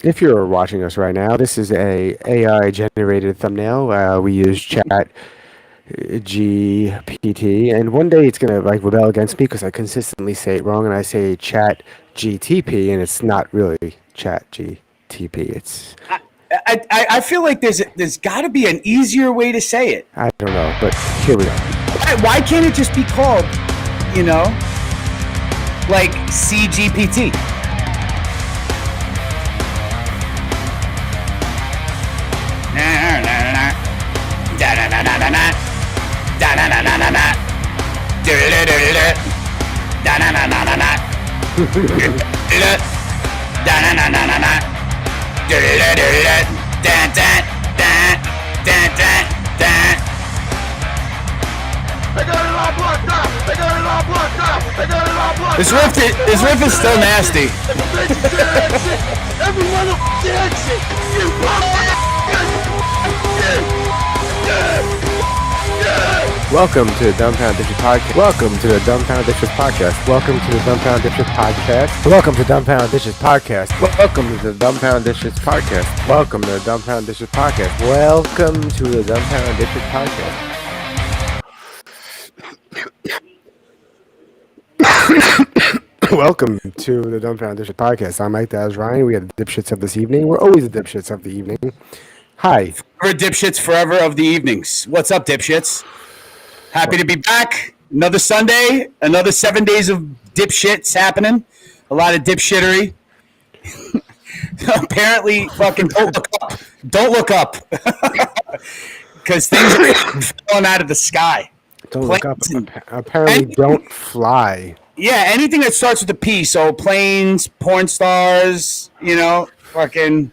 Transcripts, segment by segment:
If you're watching us right now, this is a AI generated thumbnail. We use Chat GPT, and one day it's gonna like rebel against me because I consistently say it wrong, and I say Chat GTP, and it's not really Chat GTP. It's I feel like there's got to be an easier way to say it. I don't know, but here we go. Why can't it just be called, like CGPT? This riff is still nasty. Welcome to the Dumbfounded Dipshits Podcast. Welcome to the Dumbfounded Dipshits Podcast. Welcome to the Dumbfounded Dipshits Podcast. Welcome to Dumbfounded Dipshits Podcast. Welcome to the Dumbfounded Dipshits Podcast. Welcome to the Dumbfounded Dipshits Podcast. Welcome to the Dumbfounded Dipshits Podcast. Welcome to the Dumbfounded Dipshits Podcast. I'm Mike Daz Ryan. We are the dipshits of this evening. We're always the dipshits of the evening. Hi. We're dipshits forever of the evenings. What's up, dipshits? Happy to be back. Another Sunday, another 7 days of dipshits happening. A lot of dipshittery. Apparently, fucking don't look up. Because things are falling out of the sky. Don't look up. Apparently, don't fly. Yeah, anything that starts with a P. So planes, porn stars, fucking.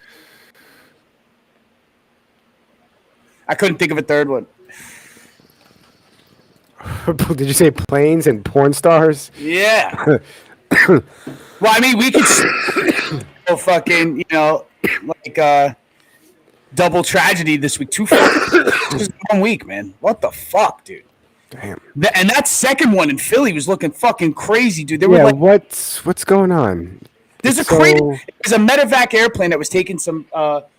I couldn't think of a third one. Did you say planes and porn stars? Yeah. Well, I mean, we could fucking, like double tragedy this week. Just 1 week, man. What the fuck, dude? Damn. And that second one in Philly was looking fucking crazy, dude. What's going on? There's a medevac airplane that was taking some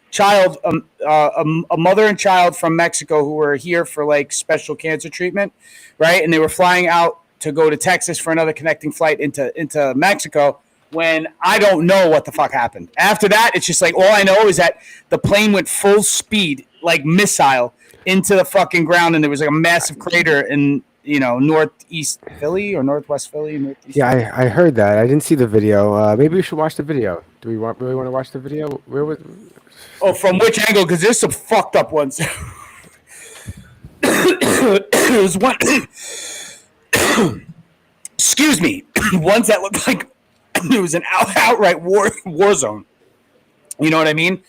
child, a mother and child from Mexico who were here for like special cancer treatment, right? And they were flying out to go to Texas for another connecting flight into Mexico. When I don't know what the fuck happened. After that, it's just like all I know is that the plane went full speed, like missile, into the fucking ground, and there was like a massive crater in northeast Philly or northwest Philly. Yeah, I heard that. I didn't see the video. Maybe we should watch the video. Do we really want to watch the video? Where was? Oh, from which angle? Because there's some fucked up ones. There was one. Excuse me. Ones that looked like it was an outright war zone. You know what I mean?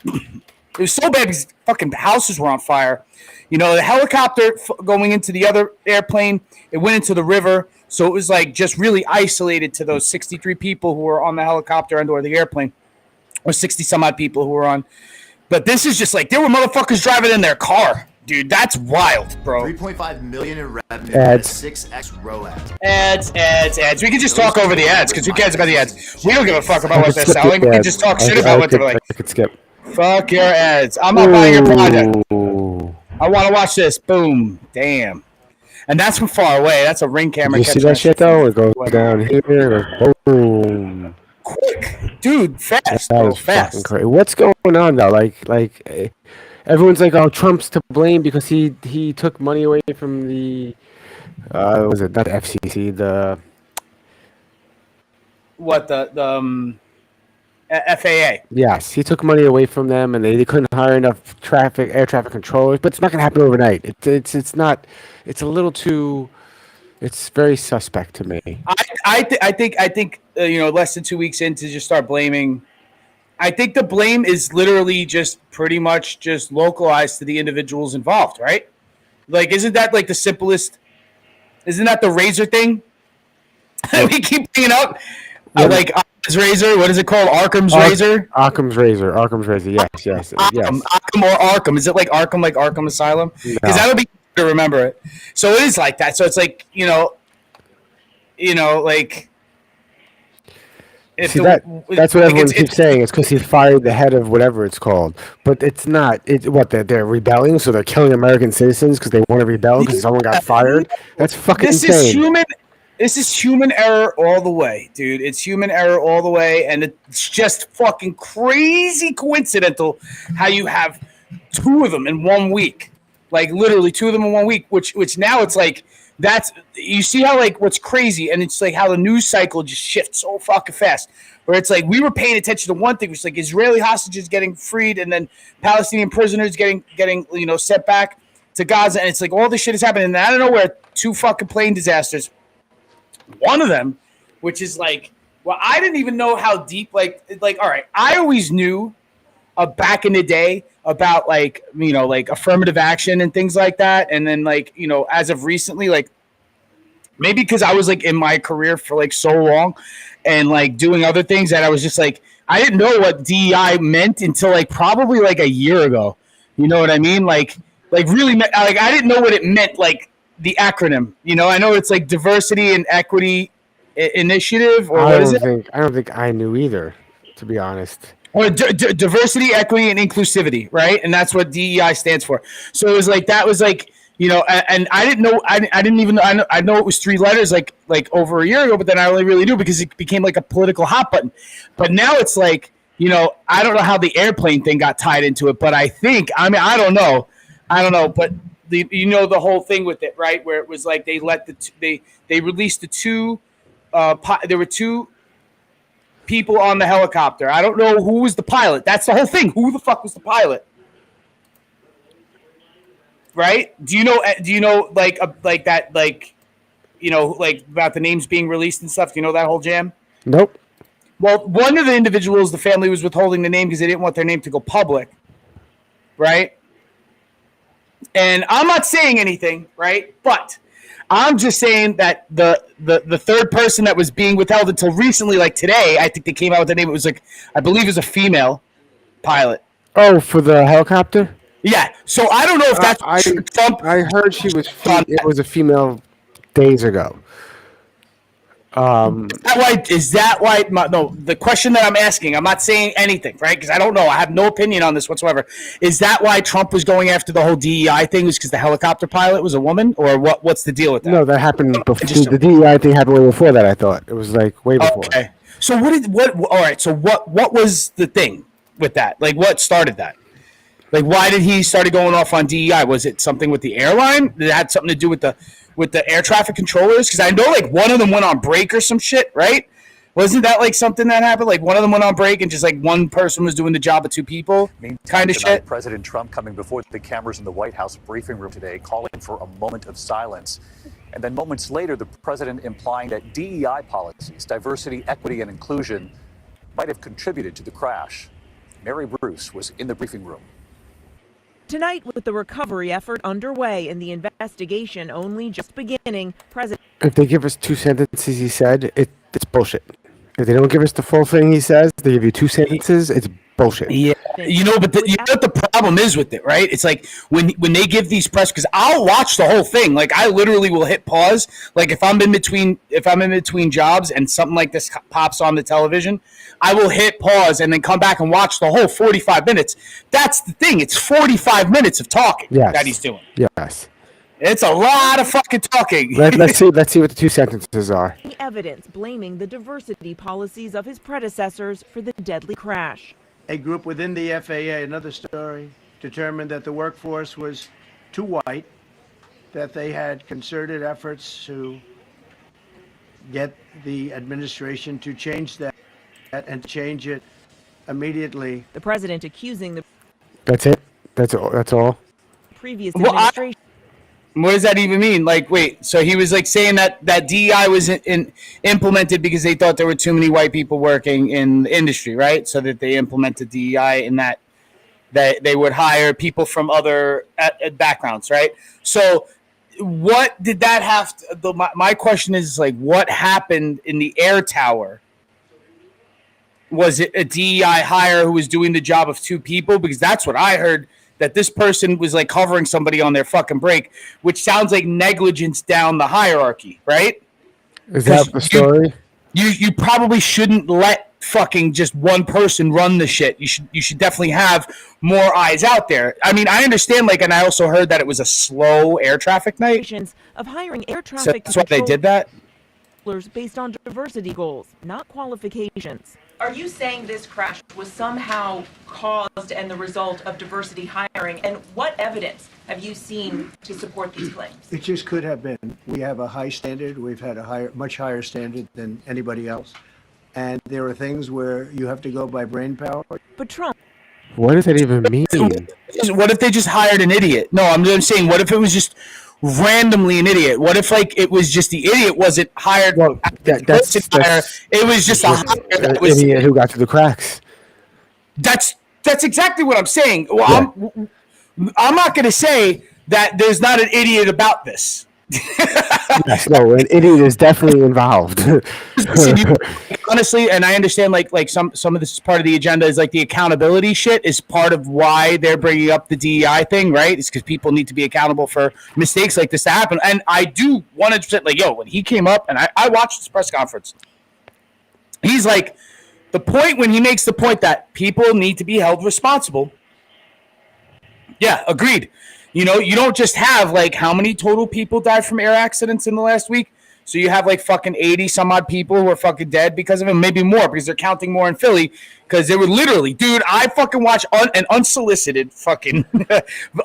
It was so bad because fucking houses were on fire. The helicopter going into the other airplane, it went into the river. So it was like just really isolated to those 63 people who were on the helicopter and or the airplane. Or 60 some odd people who were on. But this is just like, there were motherfuckers driving in their car. Dude, that's wild, bro. 3.5 million in revenue. Ads. 6x ROAS. Ads. We can just talk over the ads because who cares about the ads? We don't give a fuck about what they're selling. We can just talk shit about what they're like. I could skip. Fuck your ads. I'm not buying your product. I want to watch this. Boom. Damn. And that's from far away. That's a Ring camera. You see that shit though? It goes down here. Boom. Quick, dude, fast, That was fast. crazy. What's going on though? Like, everyone's like, "Oh, Trump's to blame because he took money away from the what was it not the FCC the FAA? Yes, he took money away from them, and they couldn't hire enough air traffic controllers. But it's not gonna happen overnight. It's not. It's a little too. It's very suspect to me. I think less than 2 weeks in to just start blaming. I think the blame is literally just pretty much just localized to the individuals involved, right? Like, isn't that like the simplest? Isn't that the razor thing? We keep bringing up like Occam's razor. What is it called? Arkham's razor. Occam's razor. Yes. Occam or Arkham. Is it like Arkham Asylum? Because that would be to remember it. So it is like that. So it's like like See that's what everyone keeps saying. It's because he fired the head of whatever it's called, but it's not. They're rebelling, so they're killing American citizens because they want to rebel because someone got fired. That's fucking insane. This is human error all the way, dude. It's human error all the way, and it's just fucking crazy coincidental how you have two of them in 1 week, like literally two of them in 1 week. Which now it's like. That's you see how like what's crazy, and it's like how the news cycle just shifts so fucking fast. Where it's like we were paying attention to one thing, which is like Israeli hostages getting freed, and then Palestinian prisoners getting sent back to Gaza, and it's like all this shit is happening. And out of nowhere, two fucking plane disasters. One of them, which is like, well, I didn't even know how deep. Like all right, I always knew back in the day about like affirmative action and things like that, and then like as of recently, like maybe because I was like in my career for like so long and like doing other things that I was just like I didn't know what DEI meant until like probably like a year ago. You know what I mean? Like really like I didn't know what it meant, like the acronym. I know it's like Diversity and Equity Initiative, or what is it? I don't think I knew either, to be honest. Or diversity, equity, and inclusivity, right? And that's what DEI stands for. So it was like that was like and I didn't know. I didn't even know. I know it was 3 letters like over a year ago, but then I only really knew because it became like a political hot button. But now it's like I don't know how the airplane thing got tied into it, but I don't know, but the whole thing with it, right? Where it was like they let they released the two. There were 2 people on the helicopter. I don't know who was the pilot. That's the whole thing. Who the fuck was the pilot? Right? Do you know like that like about the names being released and stuff? Do you know that whole jam? Nope. Well, one of the individuals, the family was withholding the name because they didn't want their name to go public. Right? And I'm not saying anything, right? But I'm just saying that the third person that was being withheld until recently, like today, I think they came out with the name. It was like, I believe it was a female pilot. Oh, for the helicopter? Yeah. So I don't know if that's Trump. I heard she was. It was a female days ago. Is that why? No, the question that I'm asking, I'm not saying anything, right? Because I don't know. I have no opinion on this whatsoever. Is that why Trump was going after the whole DEI thing? Was because the helicopter pilot was a woman, or what? What's the deal with that? No, that happened before. The DEI thing happened way before that. I thought it was like way before. Okay. So all right. So what was the thing with that? Like, what started that? Like, why did he started going off on DEI? Was it something with the airline? Did it have something to do with the air traffic controllers? Because I know like one of them went on break or some shit, right? Wasn't that like something that happened? Like one of them went on break and just like one person was doing the job of 2 people, kind of shit. President Trump coming before the cameras in the White House briefing room today, calling for a moment of silence. And then moments later, the president implying that DEI policies, diversity, equity, and inclusion, might have contributed to the crash. Mary Bruce was in the briefing room. Tonight, with the recovery effort underway and the investigation only just beginning, President... If they give us 2 sentences he said, it's bullshit. If they don't give us the full thing he says, they give you 2 sentences, it's bullshit. Yeah. But you know what the problem is with it, right? It's like when they give these press, because I'll watch the whole thing. Like I literally will hit pause. Like if I'm in between jobs and something like this pops on the television, I will hit pause and then come back and watch the whole 45 minutes. That's the thing. It's 45 minutes of talking that he's doing. Yes. It's a lot of fucking talking. Let's see what the 2 sentences are. Evidence blaming the diversity policies of his predecessors for the deadly crash. A group within the FAA, another story, determined that the workforce was too white, that they had concerted efforts to get the administration to change that and change it immediately. The president accusing the... That's it? That's all? Previous administration... What does that even mean? Like, wait, so he was like saying that DEI was implemented because they thought there were too many white people working in the industry, right? So that they implemented DEI in that they would hire people from other backgrounds, right? So what did that have to, my question is like, what happened in the air tower? Was it a DEI hire who was doing the job of 2 people? Because that's what I heard, that this person was like covering somebody on their fucking break, which sounds like negligence down the hierarchy, right? Is that the story? you probably shouldn't let fucking just one person run the shit. You should definitely have more eyes out there. I mean, I understand, like, and I also heard that it was a slow air traffic night, Of hiring air so traffic that's why they did that. based on diversity goals, not qualifications. Are you saying this crash was somehow caused and the result of diversity hiring? And what evidence have you seen to support these claims? It just could have been. We have a high standard. We've had a much higher standard than anybody else. And there are things where you have to go by brain power. But Trump. What does that even mean? What if they just hired an idiot? No, I'm just saying, what if it was just randomly an idiot? What if, like, it was just the idiot wasn't hired? Well, that's it was just a hire that was idiot who got through the cracks. That's exactly what I'm saying. Well, Yeah. I'm not going to say that there's not an idiot about this. Yes, no, an idiot is definitely involved. Honestly, and I understand, like some of this is part of the agenda, is like the accountability shit is part of why they're bringing up the DEI thing, right? It's because people need to be accountable for mistakes like this to happen. And I do 100%, like, when he came up, and I watched this press conference, he's like, the point when he makes the point that people need to be held responsible. Yeah, agreed. You don't just have, like, how many total people died from air accidents in the last week? So you have, like, fucking 80 some odd people who are fucking dead because of it, maybe more, because they're counting more in Philly, because they were literally, dude, I fucking watched an unsolicited fucking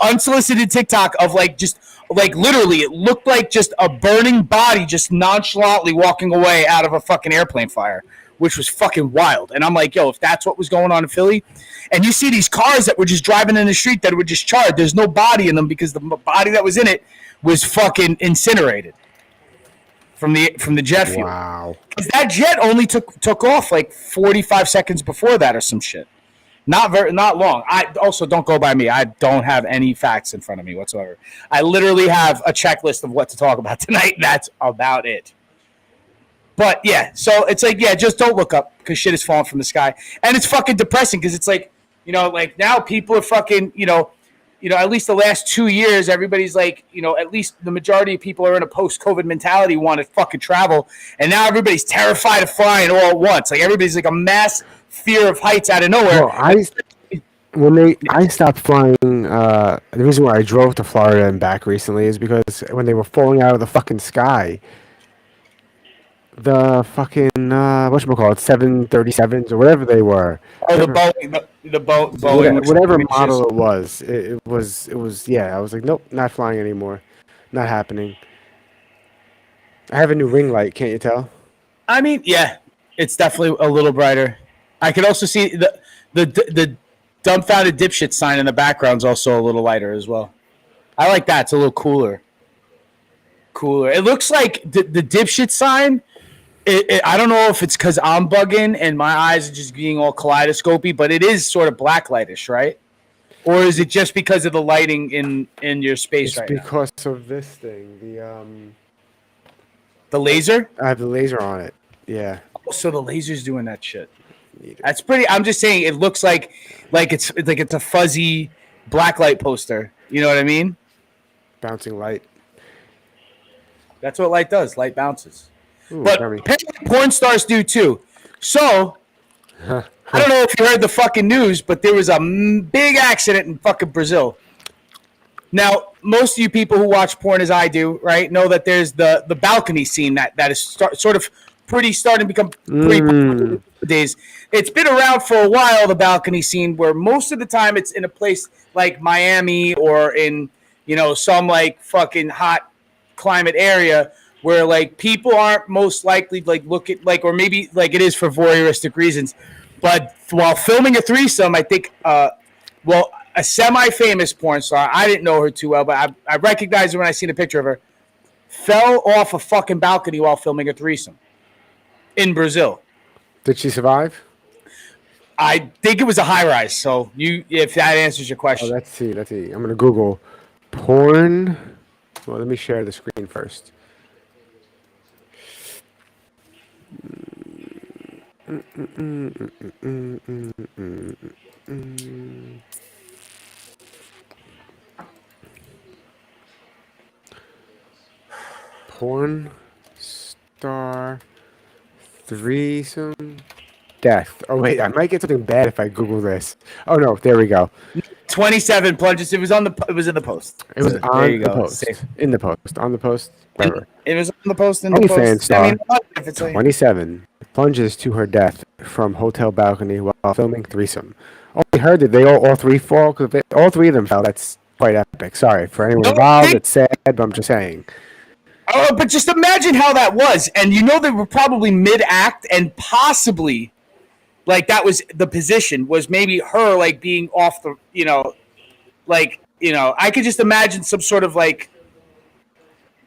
unsolicited TikTok of, like, just, like, literally it looked like just a burning body just nonchalantly walking away out of a fucking airplane fire, which was fucking wild. And I'm like, yo, if that's what was going on in Philly, and you see these cars that were just driving in the street that were just charred, there's no body in them because the body that was in it was fucking incinerated from the jet fuel. Wow. Because that jet only took off like 45 seconds before that or some shit. Not long. I also, don't go by me. I don't have any facts in front of me whatsoever. I literally have a checklist of what to talk about tonight. That's about it. But yeah, so it's like, yeah, just don't look up because shit is falling from the sky. And it's fucking depressing because it's like, like now people are fucking, at least the last 2 years, everybody's like, at least the majority of people are in a post-COVID mentality, want to fucking travel. And now everybody's terrified of flying all at once. Like, everybody's like a mass fear of heights out of nowhere. Well, I stopped flying. The reason why I drove to Florida and back recently is because when they were falling out of the fucking sky, the fucking whatchamacallit, 737s or whatever they were. Oh, the Boeing, whatever model it was. It was. Yeah, I was like, nope, not flying anymore, not happening. I have a new ring light. Can't you tell? I mean, yeah, it's definitely a little brighter. I could also see the dumbfounded dipshit sign in the background is also a little lighter as well. I like that. It's a little cooler. It looks like the dipshit sign. I don't know if it's because I'm bugging and my eyes are just being all kaleidoscopy, but it is sort of blacklightish, right? Or is it just because of the lighting in your space right now? It's because of this thing, the laser? I have the laser on it. Yeah. So the laser's doing that shit. That's pretty. I'm just saying, it looks like it's a fuzzy blacklight poster. You know what I mean? Bouncing light. That's what light does. Light bounces. Ooh, but apparently porn stars do too. So I don't know if you heard the fucking news, but there was a big accident in fucking Brazil. Now, most of you people who watch porn as I do, right, know that there's the balcony scene that is sort of starting to become pretty popular nowadays. It's been around for a while, the balcony scene, where most of the time it's in a place like Miami or in, some like fucking hot climate area where like people aren't most likely like look at like, or maybe like it is for voyeuristic reasons. But while filming a threesome, I think, a semi-famous porn star, I didn't know her too well, but I recognized her when I seen a picture of her, fell off a fucking balcony while filming a threesome in Brazil. Did she survive? I think it was a high-rise, so if that answers your question. Oh, let's see. I'm going to Google porn. Well, let me share the screen first. Porn star threesome death. Oh wait, I might get something bad if I Google this. Oh no, there we go. 27 plunges. It was in the post. It was So, on there you the go. post. In the post. On the post. Whatever. It was on the post. In the OnlyFans post. star, I mean, if it's 27, plunges to her death from hotel balcony while filming threesome. Only heard that they all three fall because all three of them fell. That's quite epic. Sorry for anyone involved. It's sad, but I'm just saying. Oh, but just imagine how that was, and you know they were probably mid-act, and possibly, like that was the position was maybe her like being off the, I could just imagine some sort of like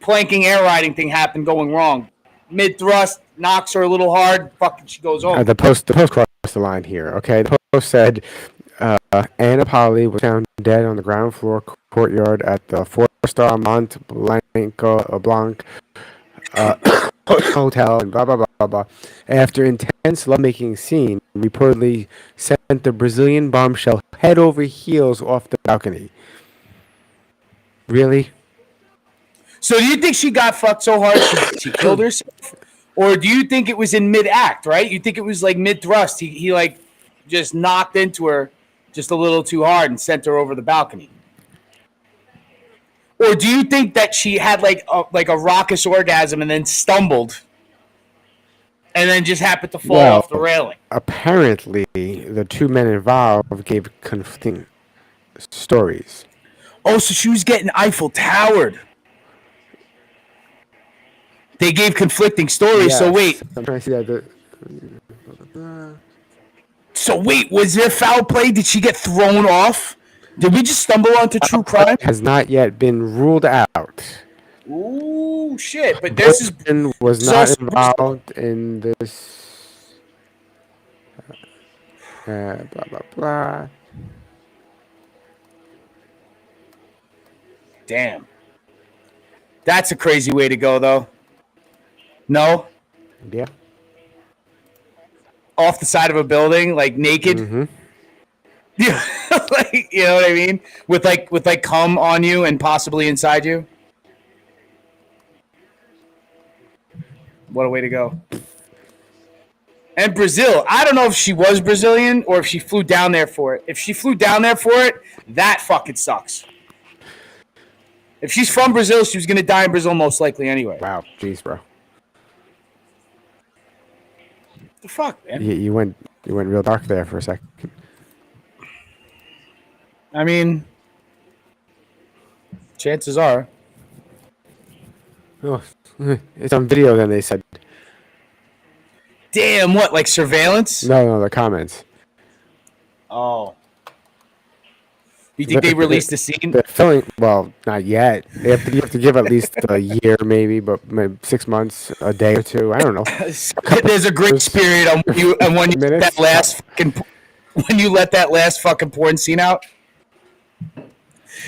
planking air riding thing happened going wrong. Mid thrust knocks her a little hard. Fucking, she goes home. The post crossed the line here. Okay, the post said Anna Polly was found dead on the ground floor courtyard at the 4-star Mont Blanc hotel and blah blah blah blah blah. After intense lovemaking scene, reportedly sent the Brazilian bombshell head over heels off the balcony. Really? So do you think she got fucked so hard she killed herself? Or do you think it was in mid-act, right? You think it was like mid-thrust. He like just knocked into her just a little too hard and sent her over the balcony? Or do you think that she had like a raucous orgasm and then stumbled and then just happened to fall off the railing? Apparently, the two men involved gave conflicting stories. Oh, so she was getting Eiffel Towered. They gave conflicting stories. Yes. So wait. I'm trying to see that. So wait, was there foul play? Did she get thrown off? Did we just stumble onto true crime? Has not yet been ruled out. Ooh, shit! But this is was not involved in this. Blah blah blah. Damn. That's a crazy way to go, though. No? Yeah. Off the side of a building, like naked? Mm-hmm. Yeah. Like, you know what I mean? With like cum on you and possibly inside you? What a way to go. And Brazil, I don't know if she was Brazilian or if she flew down there for it. If she flew down there for it, that fucking sucks. If she's from Brazil, she was going to die in Brazil most likely anyway. Wow. Jeez, bro. The fuck, man? You went real dark there for a second. I mean, chances are. Oh, it's on video. Then they said. Damn, what? Like surveillance? No, the comments. Oh. You think they released the scene? They're filming. Well, not yet. You have to give at least a year, maybe, but maybe 6 months, a day or two. I don't know. There's a grace period on when you let that last fucking porn scene out.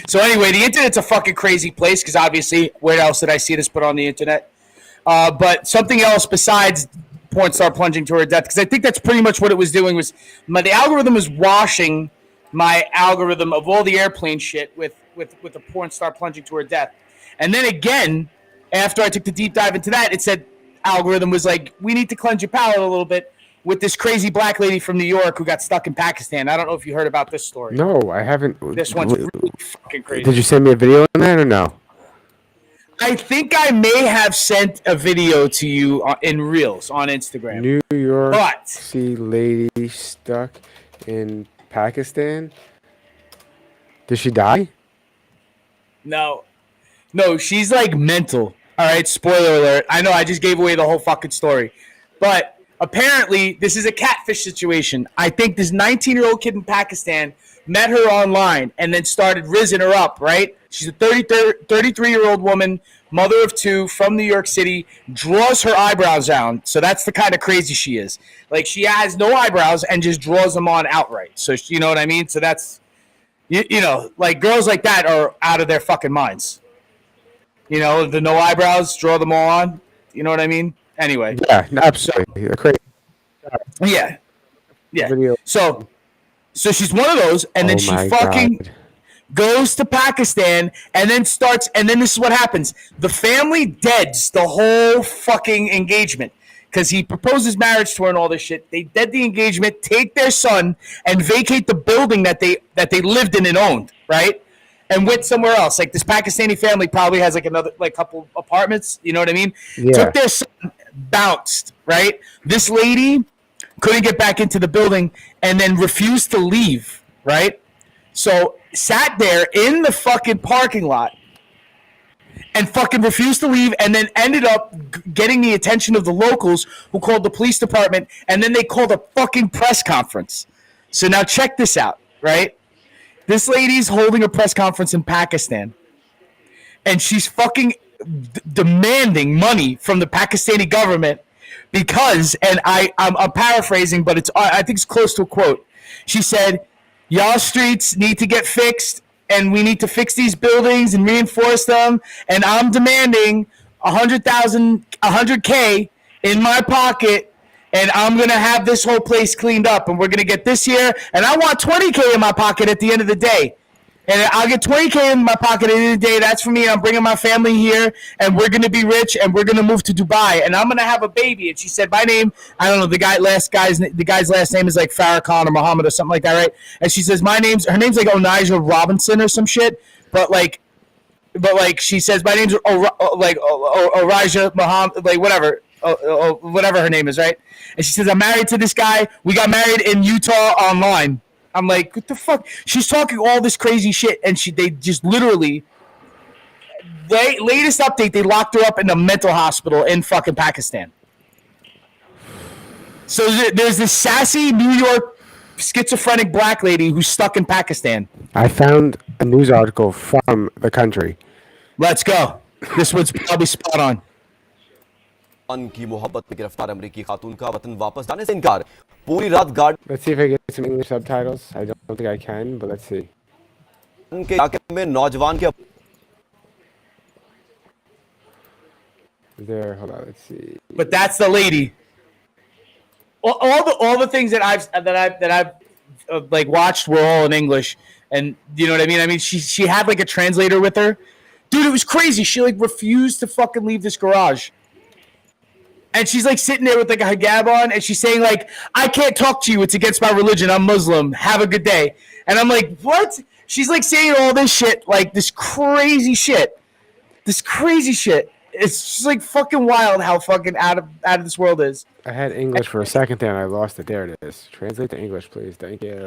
So anyway, the internet's a fucking crazy place because obviously, where else did I see this put on the internet? But something else besides porn star plunging to her death, because I think that's pretty much what it was doing. Was the algorithm was washing my algorithm of all the airplane shit with the porn star plunging to her death, and then again, after I took the deep dive into that, it said algorithm was like, we need to cleanse your palate a little bit with this crazy black lady from New York who got stuck in Pakistan. I don't know if you heard about this story. No, I haven't. This one's really fucking crazy. Did you send me a video on that or no? I think I may have sent a video to you in Reels on Instagram. New York But Sea lady stuck in Pakistan. Did she die? No, she's like mental. All right, spoiler alert. I know I just gave away the whole fucking story. But apparently, this is a catfish situation. I think this 19-year-old kid in Pakistan met her online and then started rizzing her up, right? She's a 33-year-old woman, mother of two, from New York City, draws her eyebrows down. So that's the kind of crazy she is. Like, she has no eyebrows and just draws them on outright. So, you know what I mean? So that's, you know, like, girls like that are out of their fucking minds. You know, the no eyebrows, draw them all on. You know what I mean? Anyway. Yeah, absolutely. Crazy. Yeah. Video. So she's one of those, and then she fucking goes to Pakistan, and then this is what happens. The family deads the whole fucking engagement. because he proposes marriage to her and all this shit. They dead the engagement, take their son, and vacate the building that they lived in and owned, right? And went somewhere else. Like this Pakistani family probably has like another like couple apartments. You know what I mean? Yeah. Took their son, bounced, right? This lady couldn't get back into the building and then refused to leave, right? So sat there in the fucking parking lot and fucking refused to leave, and then ended up getting the attention of the locals, who called the police department, and then they called a fucking press conference. So now check this out, right? This lady's holding a press conference in Pakistan, and she's fucking demanding money from the Pakistani government because, and I'm paraphrasing, but I think it's close to a quote. She said, "Y'all streets need to get fixed, and we need to fix these buildings and reinforce them. And I'm demanding 100K in my pocket, and I'm gonna have this whole place cleaned up, and we're gonna get this here. And I want 20K in my pocket at the end of the day. And I'll get 20K in my pocket at the end of the day. That's for me. I'm bringing my family here, and we're gonna be rich, and we're gonna move to Dubai, and I'm gonna have a baby." And she said, "My name, I don't know, the guy's last name is like Farrakhan or Muhammad or something like that, right?" And she says, her name's like Onijah Robinson or some shit, but she says, "My name's Orijah Muhammad, like whatever her name is, right?" And she says, "I'm married to this guy. We got married in Utah online." I'm like, what the fuck? She's talking all this crazy shit, and they just literally, latest update, they locked her up in a mental hospital in fucking Pakistan. So there's this sassy New York schizophrenic black lady who's stuck in Pakistan. I found a news article from the country. Let's go. This one's probably spot on. की मोहब्बत में गिरफ्तार अमेरिकी खातून का वतन वापस जाने से इनकार पूरी रात guard Let's see if I get some English subtitles. I don't think I can, but let's see. के इलाके में नौजवान के There, hold on, let's see. But that's the lady. All the things that I've like watched were all in English, and you know what I mean. I mean, she had like a translator with her, dude. It was crazy. She like refused to fucking leave this garage. And she's like sitting there with like a hijab on, and she's saying like, "I can't talk to you. It's against my religion. I'm Muslim. Have a good day." And I'm like, what? She's like saying all this shit, like this crazy shit. It's just like fucking wild how fucking out of this world is. I had English for a second there and I lost it. There it is. Translate to English, please. Thank you.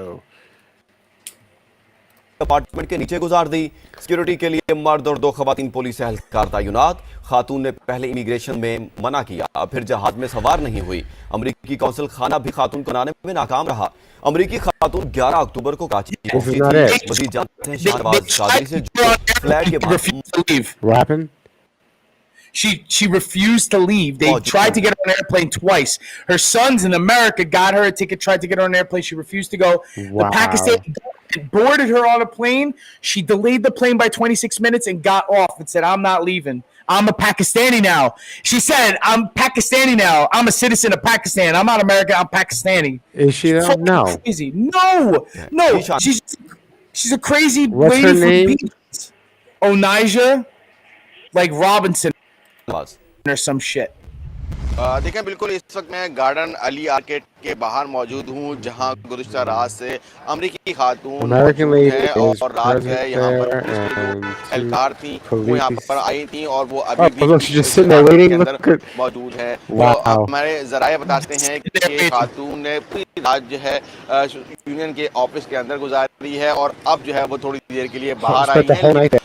Apartment के नीचे गुजार दी security के लिए मर्द और 2 खवातीन police एहलकार तैनात खातून ने पहले इमिग्रेशन में मना किया फिर जहाज में सवार नहीं हुई अमेरिकी कौंसल खाना भी खातून को लाने में नाकाम रहा अमेरिकी खातून 11 अक्टूबर को कराची पहुंची थी मजीद जानते हैं शहबाज कादरी से फ्लैट के बाद What happened? She refused to leave. They tried to get her on an airplane twice. Her sons in America got her a ticket, tried to get her on an airplane. She refused to go. Wow. The Pakistani government boarded her on a plane. She delayed the plane by 26 minutes and got off and said, "I'm not leaving. I'm a Pakistani now." She said, "I'm Pakistani now. I'm a citizen of Pakistan. I'm not American. I'm Pakistani." Is she though? No. Crazy. No. She's a crazy What's lady her name? from Beach. Onijah, like Robinson or some shit. देखें बिल्कुल इस वक्त मैं garden Ali arcade के बाहर मौजूद हूँ जहाँ गुज़िश्ता रात से अमेरिकी खातून है और रात है यहाँ पर एहलकार थी वो यहाँ पर आई थी और वो अभी भी अंदर मौजूद है हमारे ज़राए बताते हैं कि खातून ने पूरी रात जो है यूनियन के ऑफिस के अंदर गुजारी है और अब जो है वो थोड़ी देर के लिए बाहर आई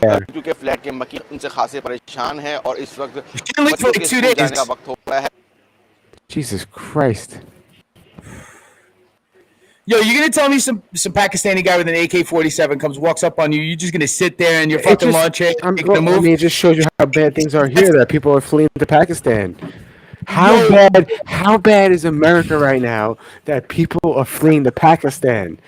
है क्योंकि फ्लैट के मकीन उनसे खासे परेशान है और इस वक्त जाने का वक्त हो रहा है. Jesus Christ. Yo, you're going to tell me some Pakistani guy with an AK-47 comes, walks up on you, you're just going to sit there and your fucking lawn chair and take the move? I mean, it just shows you how bad things are here, that people are fleeing to Pakistan. How bad is America right now that people are fleeing to Pakistan?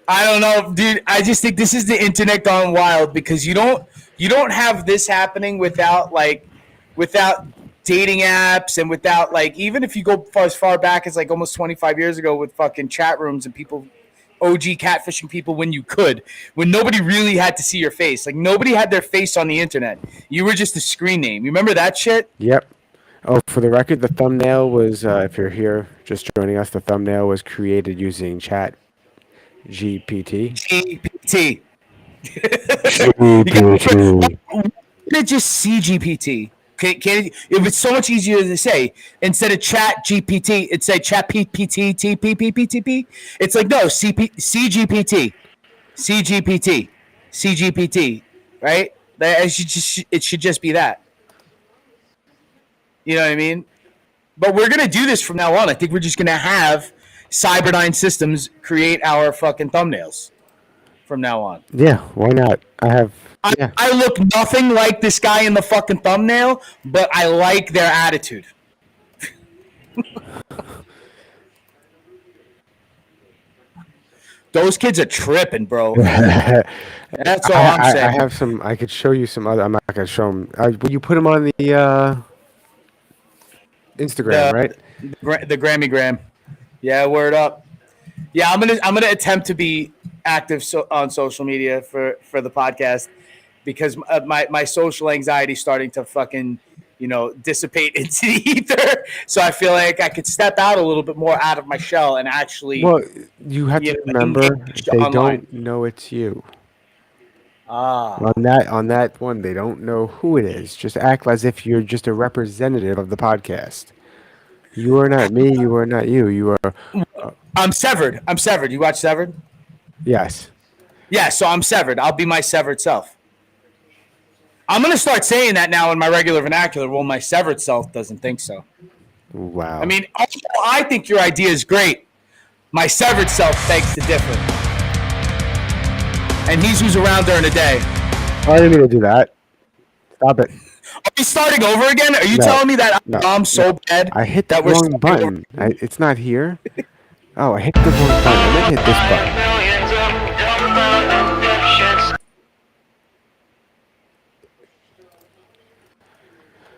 I don't know, dude. I just think this is the internet gone wild because you don't have this happening without dating apps and without like even if you go as far back as like almost 25 years ago with fucking chat rooms and people OG catfishing people when nobody really had to see your face. Like nobody had their face on the internet. You were just a screen name. You remember that shit? Yep. Oh, for the record, the thumbnail was, if you're here just joining us, the thumbnail was created using Chat GPT. GPT. GPT. It just CGPT. It was so much easier to say. Instead of Chat GPT, it'd say Chat PPT TPPPTP. It's like no CGPT, CGPT, CGPT. Right? It should just be that. You know what I mean? But we're gonna do this from now on. I think we're just gonna have Cyberdyne Systems create our fucking thumbnails from now on. Yeah, why not? I look nothing like this guy in the fucking thumbnail, but I like their attitude. Those kids are tripping, bro. That's all I'm saying. I have some. I could show you some other. I'm not gonna show them. Will you put them on the Instagram, right? The Grammy. Yeah, word up. Yeah, I'm gonna attempt to be active on social media for the podcast because my social anxiety is starting to fucking dissipate into the ether. So I feel like I could step out a little bit more out of my shell and actually. Well, you have to remember they don't know it's you. On that one, they don't know who it is. Just act as if you're just a representative of the podcast. You are not me. You are not you. You are. I'm severed. You watch Severed? Yes. Yeah. So I'm severed. I'll be my severed self. I'm gonna start saying that now in my regular vernacular. Well, my severed self doesn't think so. Wow. I mean, I think your idea is great. My severed self begs to differ. And he's who's around during the day. I didn't mean to do that. Stop it. Are we starting over again? Are you telling me that I'm so bad? I hit the wrong button. It's not here. Oh, I hit the wrong button. Let me hit this button.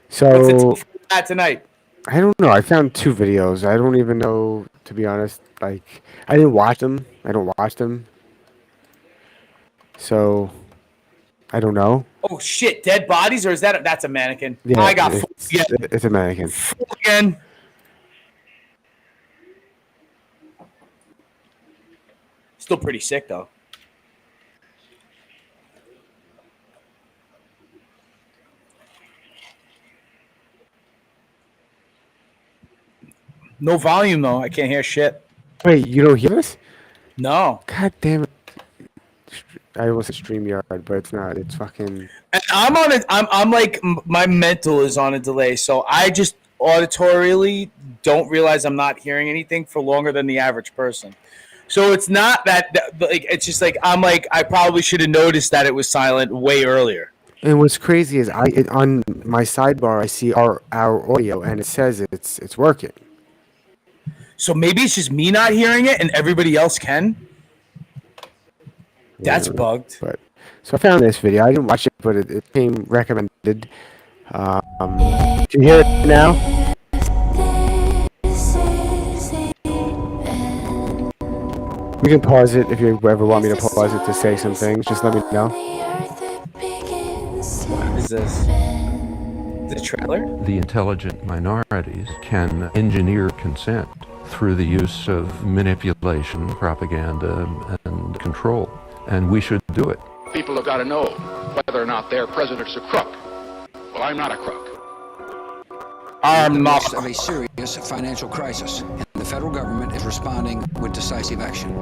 So what's it tonight? I don't know. I found 2 videos. I don't even know, to be honest. Like, I didn't watch them. I don't watch them. So I don't know. Oh shit! Dead bodies, or is that's a mannequin? Yeah, I got it's a mannequin. Again. Still pretty sick though. No volume though. I can't hear shit. Wait, you don't hear this? No. God damn it. I almost said StreamYard, but it's not. It's fucking. And I'm on it. I'm like my mental is on a delay, so I just auditorily don't realize I'm not hearing anything for longer than the average person. So it's not that like it's just like I'm like I probably should have noticed that it was silent way earlier. And what's crazy is on my sidebar I see our audio and it says it's working. So maybe it's just me not hearing it and everybody else can. That's bugged. But so I found this video. I didn't watch it, but it came recommended. Can you hear it now? We can pause it if you ever want me to pause it to say some things. Just let me know. What is this? The trailer? The intelligent minorities can engineer consent through the use of manipulation, propaganda, and control. And we should do it. People have got to know whether or not their president's a crook. Well, I'm not a crook. I'm not. Of a serious financial crisis, and the federal government is responding with decisive action.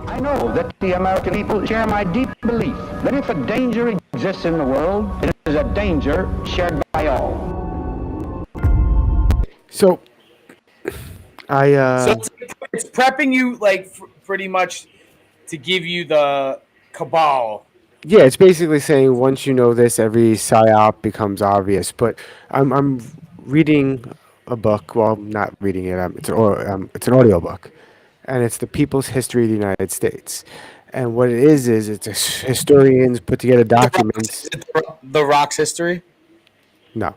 I know that the American people share my deep belief that if a danger exists in the world, it is a danger shared by all. So, So it's prepping you like pretty much to give you the cabal. Yeah, it's basically saying once you know this, every psyop becomes obvious. But I'm reading a book. Well, I'm not reading it. It's an audio book, and it's The People's History of the United States. And what it is it's historians put together documents. The Rock's history? No.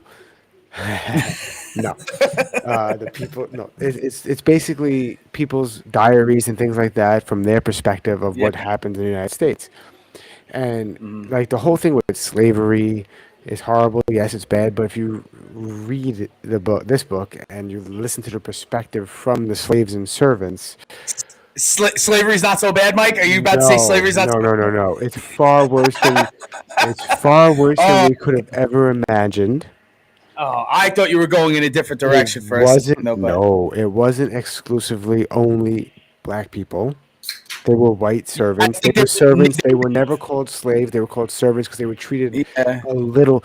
No. The people. No. It's basically people's diaries and things like that from their perspective of what happened in the United States. And like the whole thing with slavery, is horrible. Yes, it's bad. But if you read this book, and you listen to the perspective from the slaves and servants, slavery's not so bad, Mike. Are you about to say slavery's not? No. It's far worse than we could have ever imagined. Oh, I thought you were going in a different direction It first. It wasn't exclusively only black people. They were white servants. They were servants. They were never called slaves. They were called servants because they were treated a little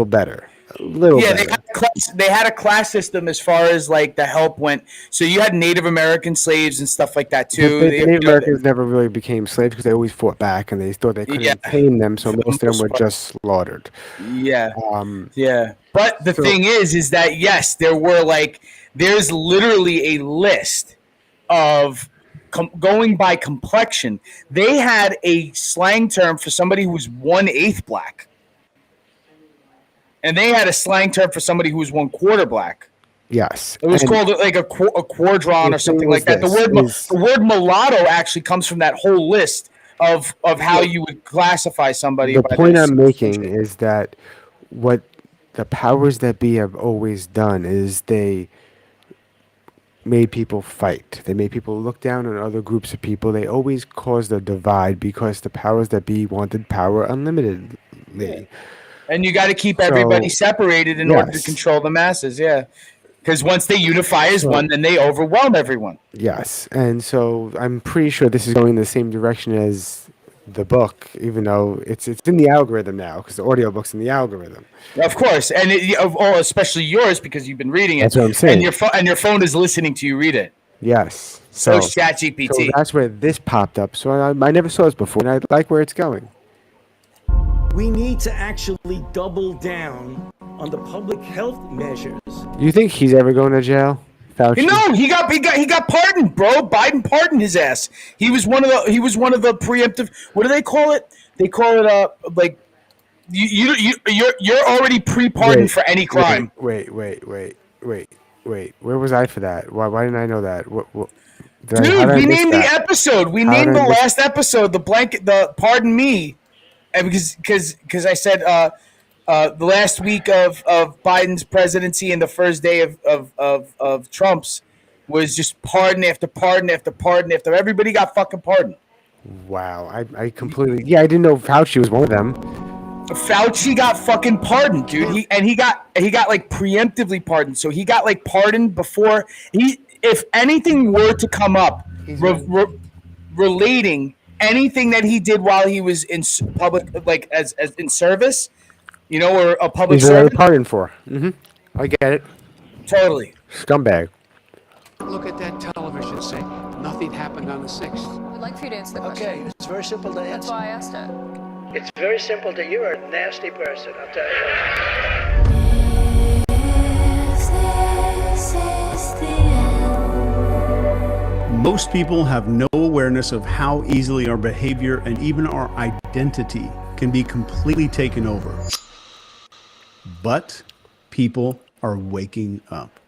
better. They had a class system as far as like the help went. So you had Native American slaves and stuff like that too. The Native Americans never really became slaves because they always fought back and they thought they couldn't tame them, so most of them were just slaughtered. Yeah. But the thing is that yes, there's literally a list of going by complexion. They had a slang term for somebody who was 1/8 black. And they had a slang term for somebody who was 1/4 black. Yes. It was called like a quadron or something like that. The word mulatto actually comes from that whole list of how you would classify somebody. The point I'm making is that what the powers that be have always done is they made people fight. They made people look down on other groups of people. They always caused a divide because the powers that be wanted power unlimitedly. Yeah. And you got to keep everybody separated in order to control the masses, because once they unify as one, then they overwhelm everyone. Yes, and so I'm pretty sure this is going in the same direction as the book, even though it's in the algorithm now, because the audiobook's in the algorithm. Of course, and especially yours because you've been reading it. That's what I'm saying. And your phone is listening to you read it. Yes. So ChatGPT. So that's where this popped up. So I never saw this before, and I like where it's going. We need to actually double down on the public health measures. You think he's ever going to jail? Fauci? No, he got pardoned, bro. Biden pardoned his ass. He was one of the preemptive. What do they call it? They call it like you're already pre-pardoned for any crime. Wait. Where was I for that? Why didn't I know that? Dude, we named the episode. We named the last episode the pardon me. Because I said the last week of Biden's presidency and the first day of Trump's was just pardon after pardon after pardon after everybody got fucking pardoned. Wow, I completely I didn't know Fauci was one of them. Fauci got fucking pardoned, dude. He got like preemptively pardoned. So he got like pardoned before if anything were to come up relating anything that he did while he was in public, like as in service, or a public servant. He's already pardoned for. I get it. Totally. Scumbag. Look at that television say nothing happened on the 6th. I'd like for you to answer the question. Okay, it's very simple to answer. That's why I asked it. It's very simple to you're a nasty person, I'll tell you. Most people have no awareness of how easily our behavior and even our identity can be completely taken over. But people are waking up.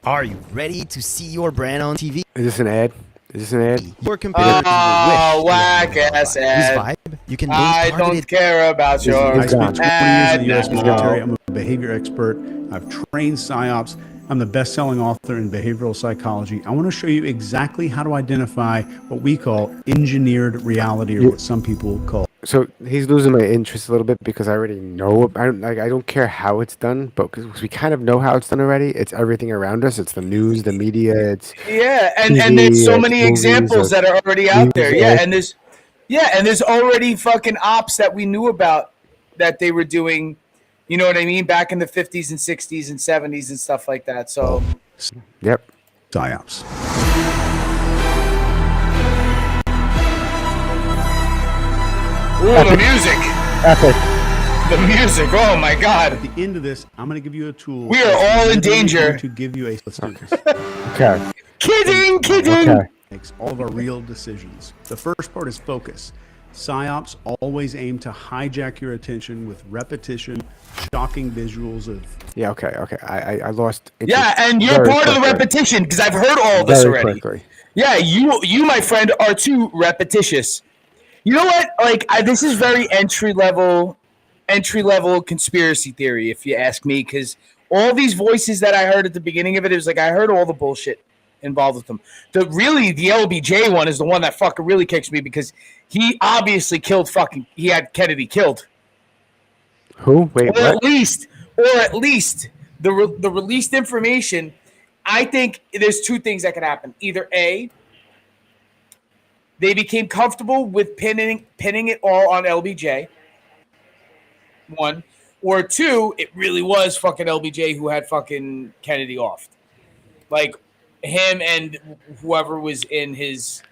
Are you ready to see your brand on TV? Is this an ad? Your competitor whack ass ad. You can I don't care about your I spent 20 years in the U.S. military. I'm a behavior expert. I've trained PSYOPs. I'm the best-selling author in behavioral psychology. I want to show you exactly how to identify what we call engineered reality, or what some people call. So he's losing my interest a little bit because I already know. I don't care how it's done, but because we kind of know how it's done already. It's everything around us. It's the news, the media. It's and there's so many examples that are already out there. And there's already fucking ops that we knew about that they were doing. You know what I mean? Back in the 50s and 60s and 70s and stuff like that. So, yep. PSYOPs. Ooh, the music. Epic. The music. Oh my God. At the end of this, I'm going to give you a tool. We are all in danger. To give you a students. Okay. Kidding. Okay. Makes all of our real decisions. The first part is focus. PSYOPs always aim to hijack your attention with repetition, shocking visuals of... Yeah, okay. I lost... Yeah, and you're part of the repetition, because I've heard all this already. Quickly. Yeah, you, my friend, are too repetitious. You know what? Like, this is very entry level conspiracy theory, if you ask me, because all these voices that I heard at the beginning of it was like I heard all the bullshit involved with them. The LBJ one is the one that fucking really kicks me because he obviously killed he had Kennedy killed. Who? Wait, or what? At least the released information. I think there's two things that could happen. Either A, they became comfortable with pinning it all on LBJ. One. Or two, it really was fucking LBJ who had fucking Kennedy offed. Like him and whoever was in his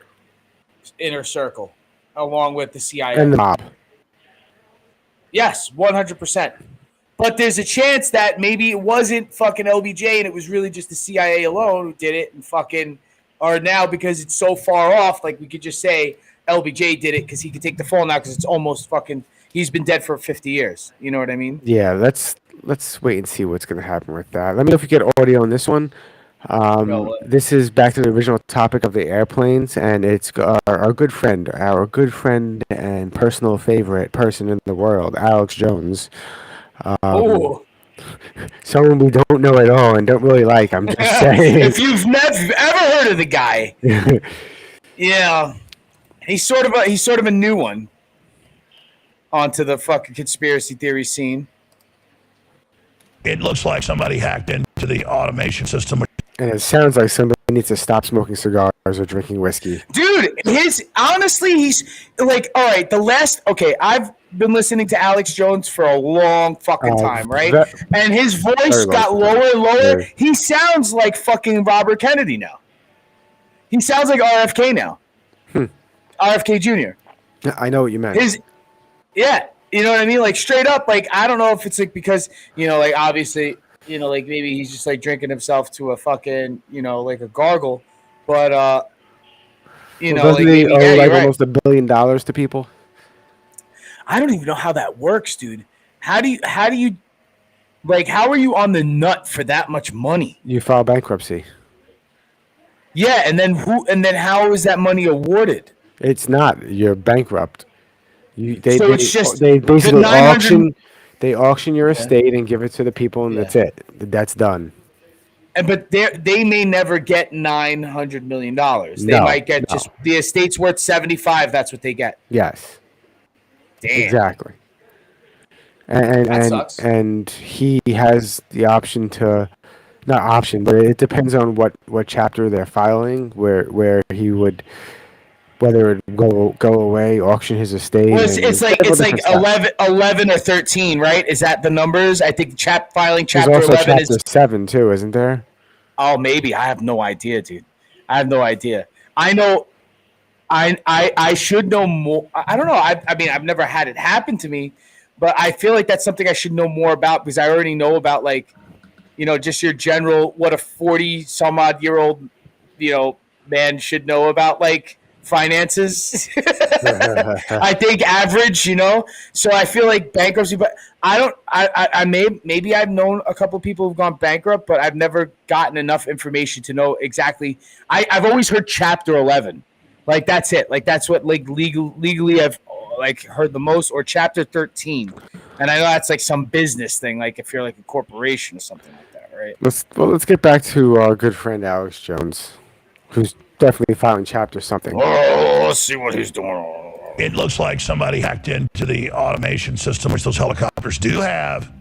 inner circle, along with the CIA. And the mob. Yes, 100%. But there's a chance that maybe it wasn't fucking LBJ and it was really just the CIA alone who did it and fucking, or now because it's so far off, like we could just say LBJ did it because he could take the fall now because it's almost fucking, he's been dead for 50 years. You know what I mean? Yeah, let's wait and see what's going to happen with that. Let me know if you get audio on this one. This is back to the original topic of the airplanes, and it's our good friend and personal favorite person in the world, Alex Jones. Someone we don't know at all and don't really like. I'm just saying. If you've never ever heard of the guy, yeah, he's sort of a new one onto the fucking conspiracy theory scene. It looks like somebody hacked into the automation system. And it sounds like somebody needs to stop smoking cigars or drinking whiskey. Dude, he's like, all right, I've been listening to Alex Jones for a long fucking time, right? And his voice got lower and lower. Yeah. He sounds like fucking Robert Kennedy now. He sounds like RFK now. RFK Jr. I know what you meant. Yeah, you know what I mean? Like, straight up, like, I don't know if it's like because, like, obviously, like maybe he's just like drinking himself to a fucking, like a gargle, but doesn't he owe like almost $1 billion to people? I don't even know how that works, dude. How do you like, how are you on the nut for that much money? You file bankruptcy. Yeah, and then how is that money awarded? It's not. You're bankrupt. They basically auction your estate and give it to the people, and that's it. That's done. But they may never get $900 million. They might get just the estate's worth 75. That's what they get. Yes. Damn. Exactly. And he has the option to, not option, but it depends on what chapter they're filing, where he would. Whether it go away, auction his estate. Well, it's like 11 or 13, right? Is that the numbers? I think filing chapter 11 chapter is 7 too, isn't there? Oh, maybe. I have no idea, dude. I have no idea. I know. I should know more. I don't know. I mean, I've never had it happen to me, but I feel like that's something I should know more about because I already know about just your general what a 40-some-odd-year-old man should know about finances. I think average, so I feel like bankruptcy, but maybe I've known a couple of people who've gone bankrupt, but I've never gotten enough information to know exactly. I've always heard chapter 11, like that's it, like that's what legally I've heard the most, or chapter 13, and I know that's like some business thing, like if you're like a corporation or something like that, right? Let's get back to our good friend Alex Jones, who's definitely filing chapter something. Oh, let's see what he's doing. It looks like somebody hacked into the automation system, which those helicopters do have,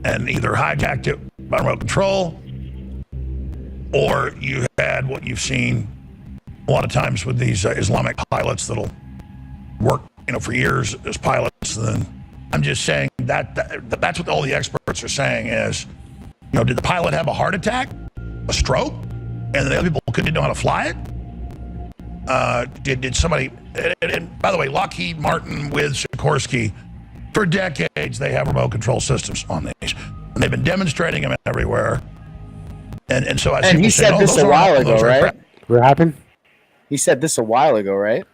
and either hijacked it by remote control, or you had what you've seen a lot of times with these Islamic pilots that'll work, for years as pilots. And then I'm just saying that's what all the experts are saying is, did the pilot have a heart attack, a stroke? And the other people couldn't know how to fly it? Did somebody... And by the way, Lockheed Martin with Sikorsky, for decades, they have remote control systems on these. And they've been demonstrating them everywhere. And so... And he said this a while ago, right? What happened? He said this a while ago, right?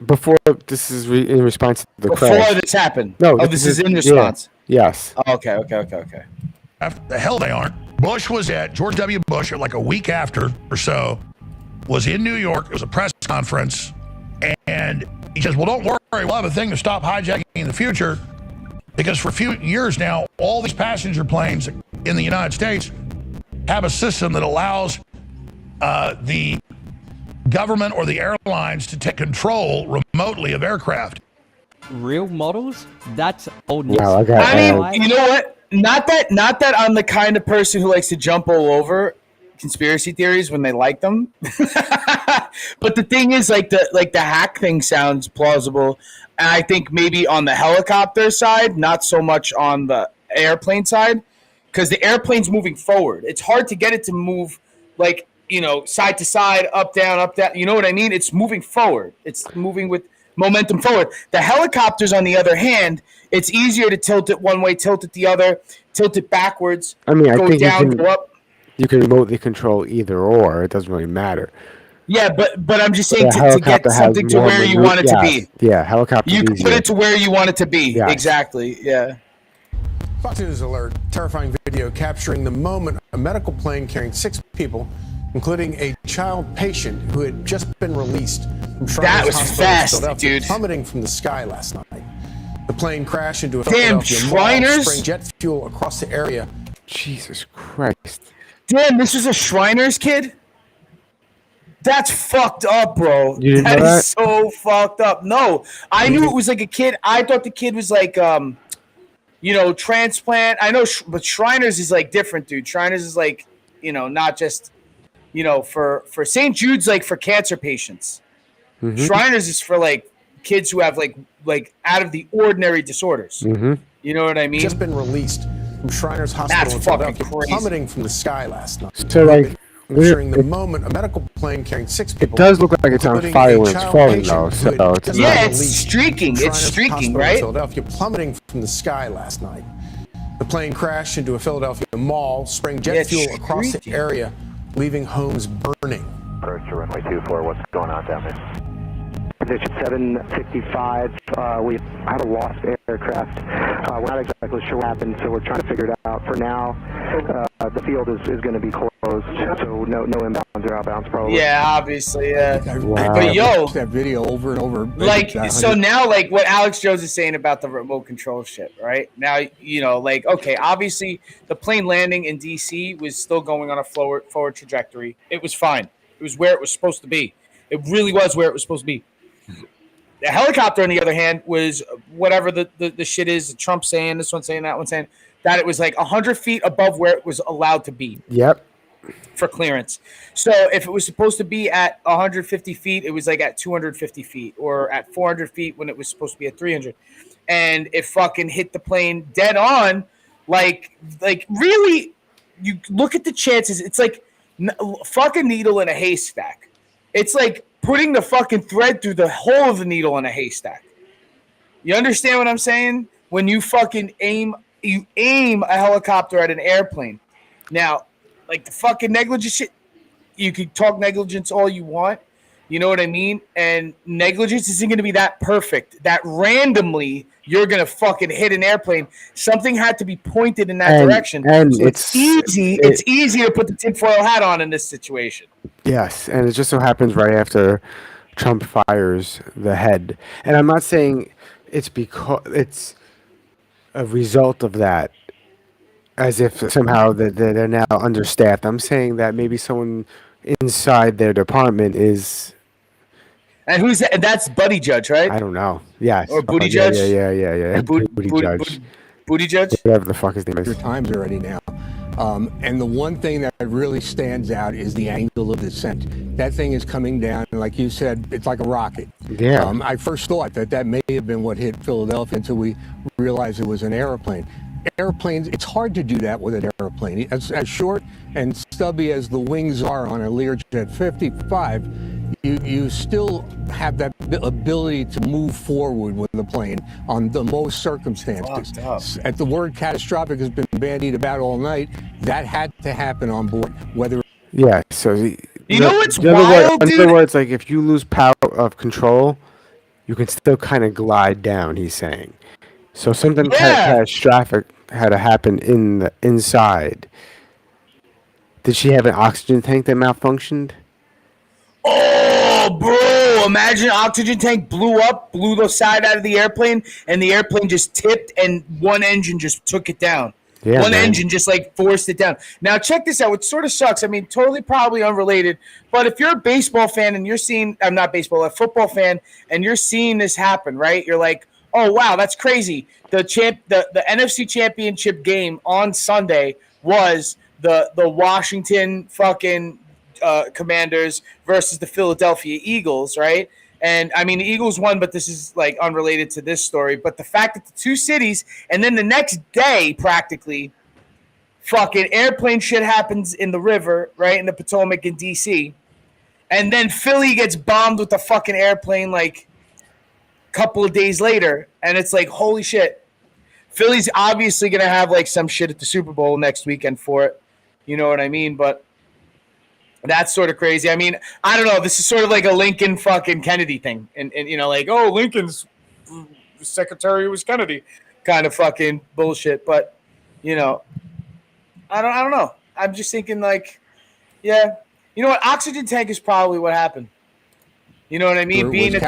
Before this is in response to the Before crash. this happened? No. This is in response? Yeah. Yes. Oh, okay. The hell they aren't. George W. Bush, like a week after or so, was in New York. It was a press conference, And he says, well, don't worry, we'll have a thing to stop hijacking in the future, because for a few years now, all these passenger planes in the United States have a system that allows the government or the airlines to take control remotely of aircraft. Real models? That's old news. Wow, I mean, you know what? Not that I'm the kind of person who likes to jump all over conspiracy theories when they like them. But the thing is, like the hack thing sounds plausible. And I think maybe on the helicopter side, not so much on the airplane side, because the airplane's moving forward. It's hard to get it to move like, side to side, up, down, you know what I mean? It's moving forward. It's moving with momentum forward. The helicopters, on the other hand, it's easier to tilt it one way, tilt it the other, tilt it backwards, I mean, I go think down, go up. you can remotely control either or. It doesn't really matter. Yeah, but I'm just saying to get something to where you want it to be. Yeah, helicopter. You can put it to where you want it to be. Yes. Exactly. Yeah. Fox News alert, terrifying video capturing the moment a medical plane carrying 6 people, including a child patient who had just been released from That was Hospital fast, in Philadelphia, dude. plummeting from the sky last night. The plane crashed into a Damn Philadelphia mall, Shriners! spraying jet fuel across the area. Jesus Christ. Damn, this is a Shriners kid? That's fucked up, bro. You didn't know That that? is so fucked up. No, I knew it was like a kid. I thought the kid was like, transplant. I know, but Shriners is like different, dude. Shriners is like, not just, for St. Jude's, like for cancer patients. Mm-hmm. Shriners is for like kids who have like out of the ordinary disorders. Mm-hmm. You know what I mean? Just been released from Shriners Hospital That's in fucking Philadelphia, crazy. plummeting from the sky last night. So, like, During the moment, a medical plane carrying 6 people. It does look like it's on including fire a when it's child falling, patient though. who So had it's just Yeah, been it's released streaking. from It's Shriners streaking, Hospital in right? Philadelphia, plummeting from the sky last night. The plane crashed into a Philadelphia mall, spraying jet Yeah, it's fuel across the streaking. area, leaving homes burning. Approach to runway 24, what's going on down there? Position 755, we have a lost aircraft. We're not exactly sure what happened, so we're trying to figure it out. For now, the field is going to be closed, so no inbounds or outbounds probably. Yeah, obviously, yeah. Wow. But yo, that video over and over. like, so now, like what Alex Jones is saying about the remote control shit, right? Now, okay, obviously the plane landing in DC was still going on a forward trajectory. It was fine. It was where it was supposed to be. It really was where it was supposed to be. The helicopter, on the other hand, was whatever the shit is. Trump saying, this one saying, that one saying, that it was like 100 feet above where it was allowed to be. Yep. For clearance. So if it was supposed to be at 150 feet, it was like at 250 feet, or at 400 feet when it was supposed to be at 300. And it fucking hit the plane dead on. Like really, you look at the chances. It's like fucking needle in a haystack. It's like putting the fucking thread through the hole of the needle in a haystack. You understand what I'm saying? When you fucking aim a helicopter at an airplane. Now, like the fucking negligence shit, you could talk negligence all you want. You know what I mean? And negligence isn't going to be that perfect. That randomly you're going to fucking hit an airplane. Something had to be pointed in that direction. And so it's easy. It's easy to put the tinfoil hat on in this situation. Yes, and it just so happens right after Trump fires the head. And I'm not saying it's because it's a result of that, as if somehow they're now understaffed. I'm saying that maybe someone inside their department is. And who's that? That's Buddy Judge, right? I don't know. Yes. Or Booty Judge? Yeah. Booty Judge. Booty Judge? Whatever the fuck his name is. Your times already now. And the one thing that really stands out is the angle of descent. That thing is coming down, and like you said, it's like a rocket. Yeah. I first thought that may have been what hit Philadelphia until we realized it was an airplane. Airplanes, it's hard to do that with an airplane. As short and stubby as the wings are on a Learjet 55, you still have that ability to move forward with the plane on the most circumstances. At the word catastrophic has been bandied about all night. That had to happen on board. Whether So you know what's in wild, in dude? other words, like if you lose power of control, you can still kind of glide down. He's saying. So something catastrophic had to happen in the inside. Did she have an oxygen tank that malfunctioned? Oh, Oh, bro, imagine oxygen tank blew the side out of the airplane, and the airplane just tipped, and one engine just took it down. Yeah, one man. engine just like forced it down. Now, check this out. It sort of sucks. I mean, totally probably unrelated. But if you're a baseball fan and you're seeing, I'm not baseball, a football fan, and you're seeing this happen, right? You're like, oh, wow, that's crazy. The NFC Championship game on Sunday was the Washington fucking Commanders versus the Philadelphia Eagles, right? And I mean, the Eagles won, but this is like unrelated to this story. But the fact that the two cities, and then the next day, practically, fucking airplane shit happens in the river, right, in the Potomac in D.C., and then Philly gets bombed with a fucking airplane like a couple of days later, and it's like, holy shit. Philly's obviously going to have like some shit at the Super Bowl next weekend for it. You know what I mean? But that's sort of crazy. I mean, I don't know. This is sort of like a Lincoln fucking Kennedy thing. And you know, like, oh, Lincoln's secretary was Kennedy kind of fucking bullshit. But, you know, I don't know. I'm just thinking like, yeah, you know what? Oxygen tank is probably what happened. You know what I mean? Being the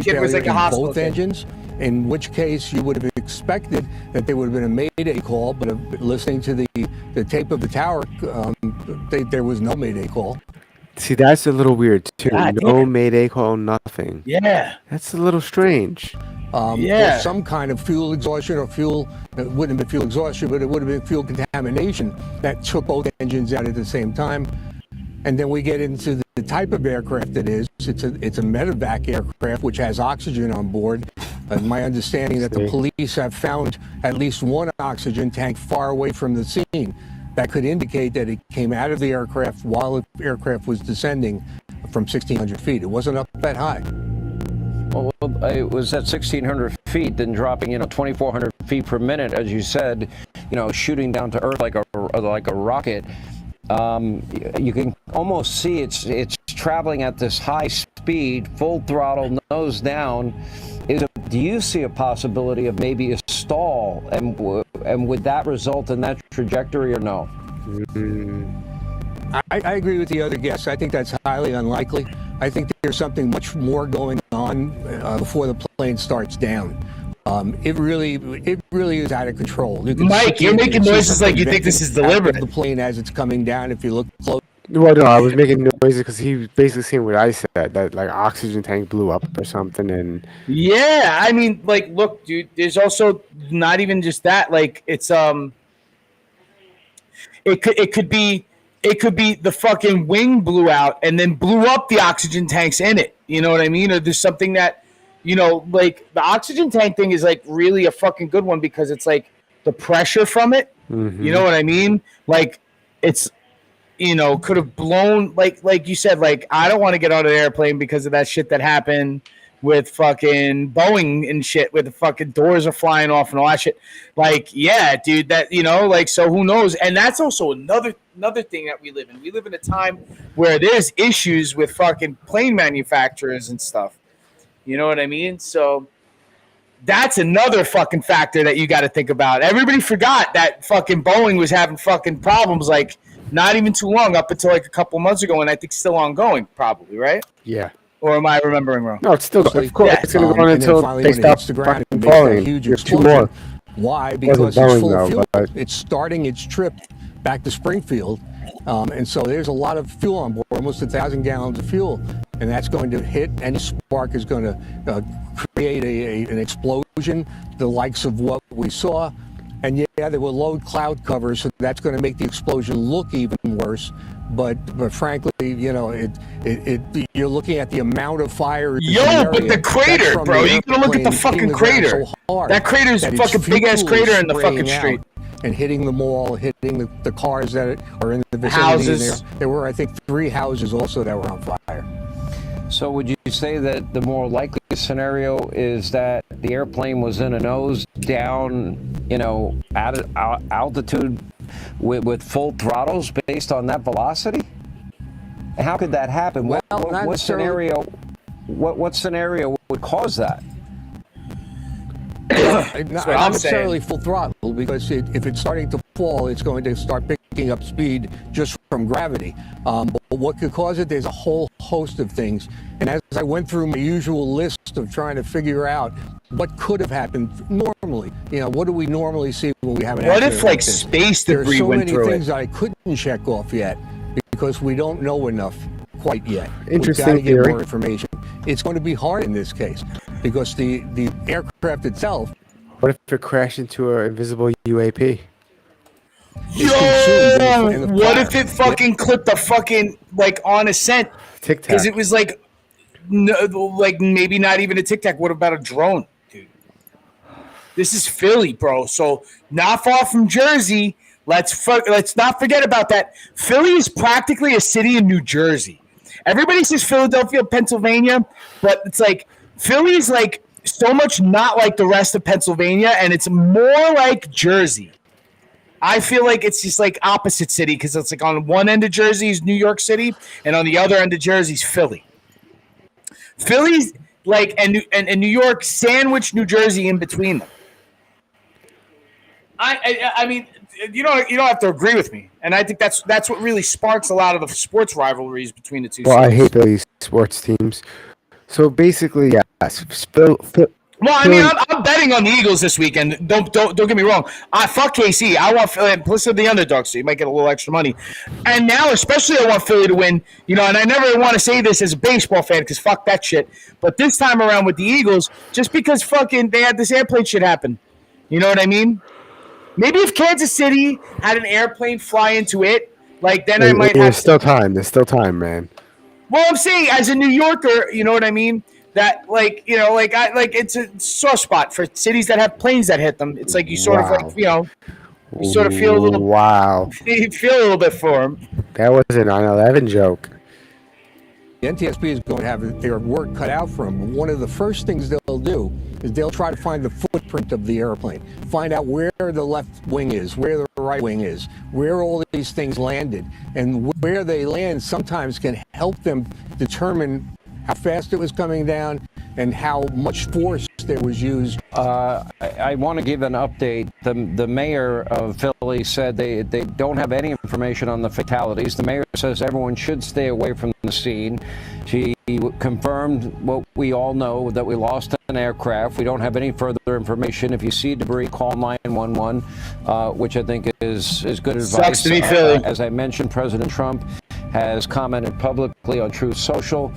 kid was like a hospital. Both engines, in which case you would have expected that there would have been a mayday call, but listening to the tape of the tower, there was no mayday call. See, that's a little weird too. God, no yeah. mayday call, nothing. Yeah. That's a little strange. Or some kind of fuel exhaustion or fuel, it wouldn't have been fuel exhaustion, but it would have been fuel contamination that took both engines out at the same time. And then we get into the type of aircraft it is. It's a medevac aircraft, which has oxygen on board. My understanding that the police have found at least one oxygen tank far away from the scene. That could indicate that it came out of the aircraft while the aircraft was descending from 1,600 feet. It wasn't up that high. Well, it was at 1,600 feet, then dropping, 2,400 feet per minute, as you said, shooting down to Earth like a rocket. You can almost see it's traveling at this high speed, full throttle, nose down. Do you see a possibility of maybe a stall, and would that result in that trajectory or no? I agree with the other guests. I think that's highly unlikely. I think there's something much more going on before the plane starts down. It really is out of control. Mike, you're making noises like you think this is deliberate. The plane as it's coming down, if you look close. Well, no, I was making noises because he was basically saying what I said, that like oxygen tank blew up or something, and yeah, I mean, like, look, dude, there's also not even just that. Like, it's it could be the fucking wing blew out and then blew up the oxygen tanks in it. You know what I mean? Or there's something that, like the oxygen tank thing is like really a fucking good one because it's like the pressure from it. Mm-hmm. You know what I mean? Like it's, could have blown like you said, like I don't want to get on an airplane because of that shit that happened with fucking Boeing and shit where the fucking doors are flying off and all that shit. Like, yeah, dude, that, like, so who knows? And that's also another thing that we live in. We live in a time where there's issues with fucking plane manufacturers and stuff. You know what I mean? So that's another fucking factor that you got to think about. Everybody forgot that fucking Boeing was having fucking problems like not even too long, up until like a couple months ago, and I think still ongoing, probably, right? Yeah. Or am I remembering wrong? No, it's still, of course, it's going to go on until they stop fucking falling. There's two more. Why? Because it's full of fuel. It's starting its trip back to Springfield, and so there's a lot of fuel on board, almost 1,000 gallons of fuel, and that's going to hit. Any spark is going to create an explosion, the likes of what we saw. And yeah, there were low cloud covers, so that's going to make the explosion look even worse. But frankly, you're looking at the amount of fire. Yo, but the crater, bro! You gotta look at the fucking crater. That crater is a fucking big ass crater in the fucking street. And hitting the mall, hitting the cars that are in the vicinity. Houses. There were, I think, 3 houses also that were on fire. So would you say that the more likely scenario is that the airplane was in a nose down, at altitude with full throttles based on that velocity? How could that happen? Well, what scenario would cause that? Not necessarily full throttle, because if it's starting to fall, it's going to start picking picking up speed just from gravity. But what could cause it, there's a whole host of things. And as I went through my usual list of trying to figure out what could have happened normally, what do we normally see when we have an accident? What if like space debris went through it? There's so many things that I couldn't check off yet because we don't know enough quite yet. Interesting We've got to theory. get more information. It's going to be hard in this case because the aircraft itself. What if it crashed into an invisible UAP? Yo, what if it fucking clipped a fucking like on ascent? Tic Tac. Because it was like, no, like maybe not even a Tic Tac. What about a drone, dude? This is Philly, bro. So not far from Jersey. Let's not forget about that. Philly is practically a city in New Jersey. Everybody says Philadelphia, Pennsylvania, but it's like Philly is like so much not like the rest of Pennsylvania, and it's more like Jersey. I feel like it's just like opposite city because it's like on one end of Jersey is New York City, and on the other end of Jersey is Philly. Philly's like and New York sandwich New Jersey in between them. I mean, you don't have to agree with me, and I think that's what really sparks a lot of the sports rivalries between the two. Well, I cities. hate Philly's sports teams. So basically, yes. Well, I mean, I'm betting on the Eagles this weekend. Don't get me wrong. I fuck KC. I want Philly, plus they're the underdog, so you might get a little extra money. And now, especially, I want Philly to win. And I never want to say this as a baseball fan because fuck that shit. But this time around with the Eagles, just because fucking they had this airplane shit happen. You know what I mean? Maybe if Kansas City had an airplane fly into it, like then I might have. There's still time. There's still time, man. Well, I'm saying as a New Yorker, you know what I mean? That it's a sore spot for cities that have planes that hit them. It's like you sort of like you sort of feel a little you feel a little bit for them. That was a 9/11 joke. The NTSB is going to have their work cut out for them. One of the first things they'll do is they'll try to find the footprint of the airplane, find out where the left wing is, where the right wing is, where all these things landed, and where they land sometimes can help them determine how fast it was coming down and how much force there was used. I want to give an update. The mayor of Philly said they don't have any information on the fatalities. The mayor says everyone should stay away from the scene. She confirmed what we all know, that we lost an aircraft. We don't have any further information. If you see debris, call 911, which I think is good advice. Sucks to be Philly. As I mentioned, President Trump has commented publicly on Truth Social.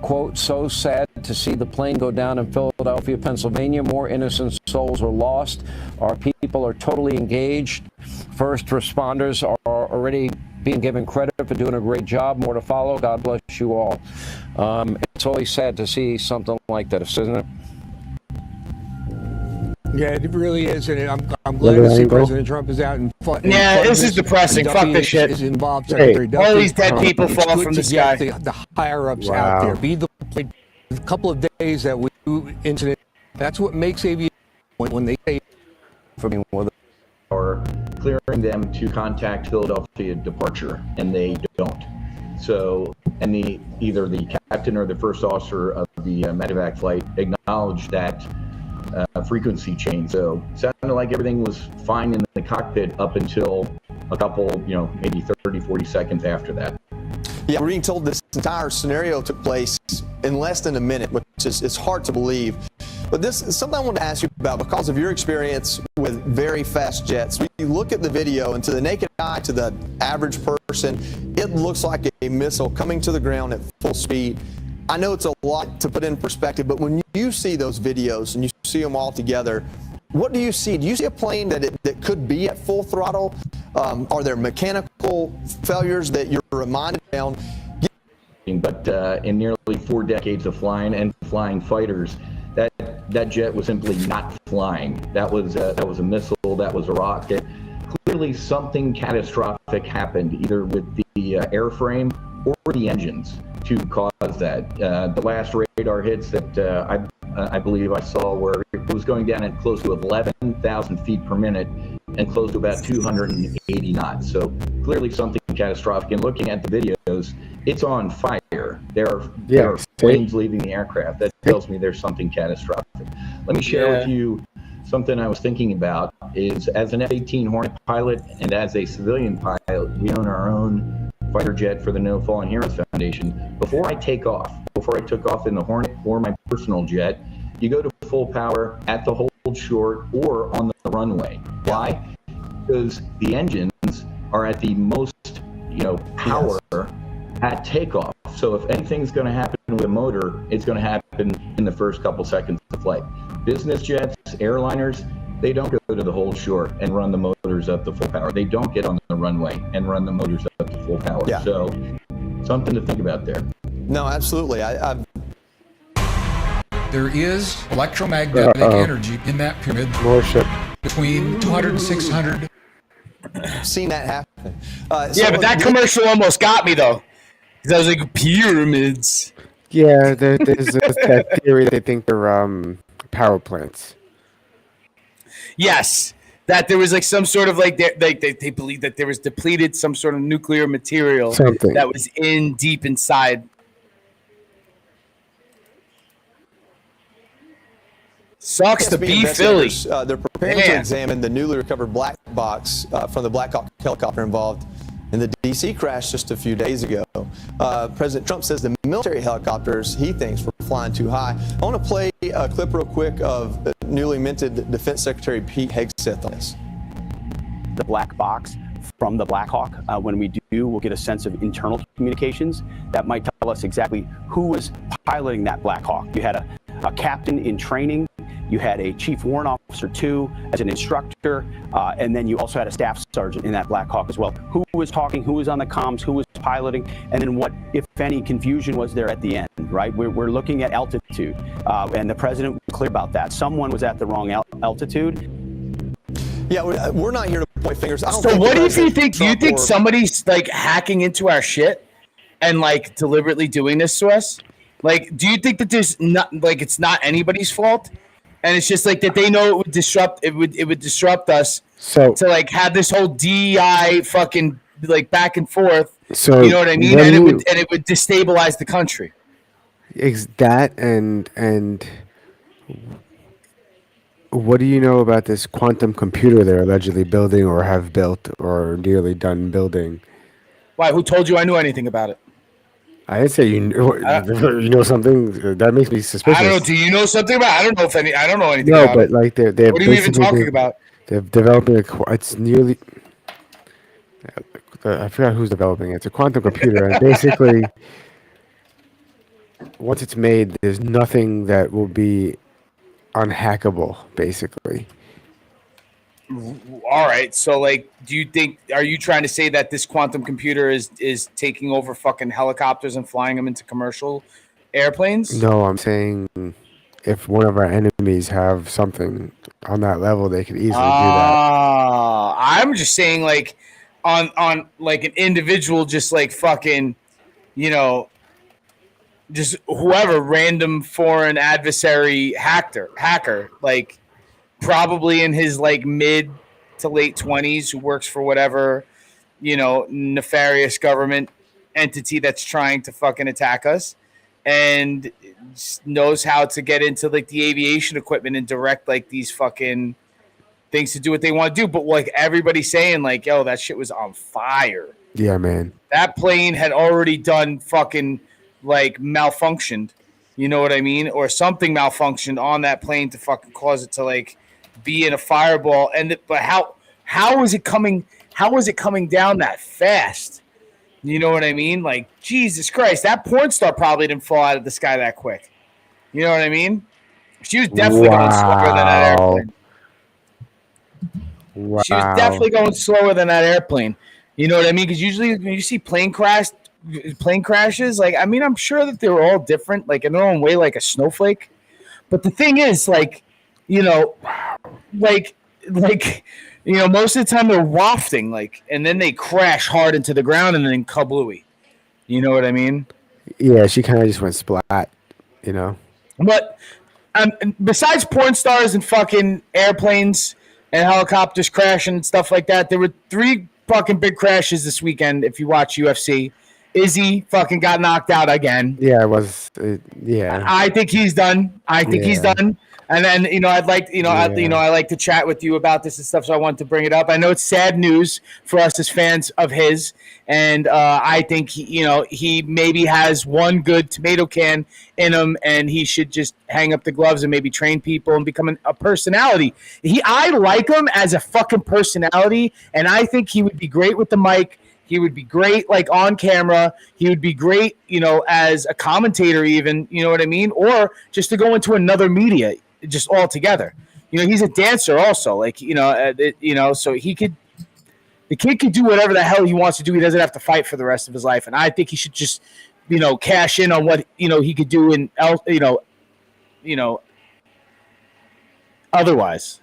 Quote, so sad to see the plane go down in Philadelphia, Pennsylvania. More innocent souls are lost. Our people are totally engaged. First responders are already being given credit for doing a great job. More to follow. God bless you all. It's always sad to see something like this, isn't it? Yeah, it really is, and I'm glad to see President Trump is out and yeah, this is depressing. Fuck this shit. Is involved, Secretary Duffy. All these dead people fall from the sky. Get the higher ups out there. Be the a couple of days that we do incident. That's what makes aviation when they say from or clearing them to contact Philadelphia departure, and they don't. So, and either the captain or the first officer of the medevac flight acknowledged that frequency change. So it sounded like everything was fine in the cockpit up until a couple, maybe 30, 40 seconds after that. Yeah, we're being told this entire scenario took place in less than a minute, which is it's hard to believe. But this is something I want to ask you about because of your experience with very fast jets. When you look at the video and to the naked eye, to the average person, it looks like a missile coming to the ground at full speed. I know it's a lot to put in perspective, but when you see those videos and you see them all together, what do you see? Do you see a plane that could be at full throttle? Are there mechanical failures that you're reminded of? But in nearly 4 decades of flying and flying fighters, that jet was simply not flying. That was a missile. That was a rocket. Clearly, something catastrophic happened either with the airframe or the engines to cause that. The last radar hits that I believe I saw where it was going down at close to 11,000 feet per minute and close to about 280 knots. So clearly something catastrophic. And looking at the videos, it's on fire. There are flames leaving the aircraft. That tells me there's something catastrophic. Let me share with you something I was thinking about is, as an F-18 Hornet pilot and as a civilian pilot, we own our own fighter jet for the No Fallen Heroes Foundation. Before I took off in the Hornet or my personal jet, you go to full power at the hold short or on the runway. Why? Because the engines are at the most, power at takeoff. So if anything's going to happen with a motor, it's going to happen in the first couple seconds of flight. Business jets, airliners, they don't go to the hold short and run the motors up to full power. They don't get on the runway and run the motors up to full power. Yeah. So something to think about there. No, absolutely. There is electromagnetic energy in that pyramid between 200 and 600. Seen that happen. But that commercial almost got me, though. Because I was like, pyramids. Yeah, there's that theory they think they're power plants. Yes, that there was like some sort of like they believe that there was depleted some sort of nuclear material that was deep inside. Sucks to be Philly. They're preparing to examine the newly recovered black box from the Black Hawk helicopter involved in the D.C. crash just a few days ago. President Trump says the military helicopters, he thinks, were flying too high. I want to play a clip real quick of newly minted Defense Secretary Pete Hegseth on this. The black box from the Black Hawk, when we do, we'll get a sense of internal communications that might tell us exactly who was piloting that Black Hawk. You had a captain in training. You had a chief warrant officer, too, as an instructor, and then you also had a staff sergeant in that Black Hawk as well. Who was talking, who was on the comms, who was piloting, and then what, if any, confusion was there at the end, right? We're looking at altitude, and the president was clear about that. Someone was at the wrong altitude. Yeah, we're not here to point fingers. So what do you think? Do you think somebody's like hacking into our shit and like deliberately doing this to us? Like, do you think that there's not like it's not anybody's fault? And it's just like that they know it would disrupt us. So to like have this whole DEI fucking like back and forth. So you know what I mean? And it would destabilize the country. Is that and what do you know about this quantum computer they're allegedly building or have built or nearly done building? Why? Who told you I knew anything about it? I didn't say you know something that makes me suspicious. I don't know. Do you know something about it? I don't know anything no, about but it. Like they're what are you even talking about? They're developing it's nearly. I forgot who's developing it. It's a quantum computer, and basically, once it's made, there's nothing that will be unhackable. Basically. All right. So, like, are you trying to say that this quantum computer is taking over fucking helicopters and flying them into commercial airplanes? No, I'm saying if one of our enemies have something on that level, they could easily do that. I'm just saying, like, on like an individual, just like fucking, just whoever, random foreign adversary hacker, like, probably in his like mid to late 20s, who works for whatever, nefarious government entity that's trying to fucking attack us, and knows how to get into like the aviation equipment and direct like these fucking things to do what they want to do. But like everybody's saying like, yo, that shit was on fire. Yeah, man. That plane had already done fucking like malfunctioned. You know what I mean? Or something malfunctioned on that plane to fucking cause it to like be in a fireball. But how is it coming down that fast? You know what I mean? Like, Jesus Christ, that porn star probably didn't fall out of the sky that quick. You know what I mean? She was definitely going slower than that airplane. Wow. She was definitely going slower than that airplane. You know what I mean? Because usually when you see plane crashes, like, I mean, I'm sure that they were all different, like in their own way, like a snowflake. But the thing is, like, most of the time they're wafting, like, and then they crash hard into the ground and then kablooey. You know what I mean? Yeah, she kind of just went splat, But besides porn stars and fucking airplanes and helicopters crashing and stuff like that, there were 3 fucking big crashes this weekend. If you watch UFC, Izzy fucking got knocked out again. Yeah, it was. Yeah, I think he's done. He's done. And then, I'd like, I like to chat with you about this and stuff. So I wanted to bring it up. I know it's sad news for us as fans of his. And I think, he maybe has one good tomato can in him, and he should just hang up the gloves and maybe train people and become a personality. I like him as a fucking personality, and I think he would be great with the mic. He would be great, like, on camera. He would be great, as a commentator even, you know what I mean? Or just to go into another media just altogether. He's a dancer also, like, so he could – the kid could do whatever the hell he wants to do. He doesn't have to fight for the rest of his life. And I think he should just, cash in on what, he could do in, otherwise.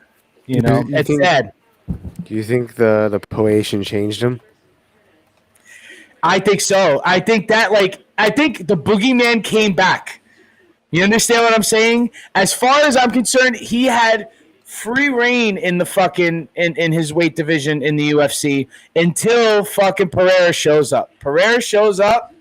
It's sad. Do you think the poation changed him? I think so. I think the boogeyman came back. You understand what I'm saying? As far as I'm concerned, he had free reign in the fucking in his weight division in the UFC until fucking Pereira shows up. Pereira shows up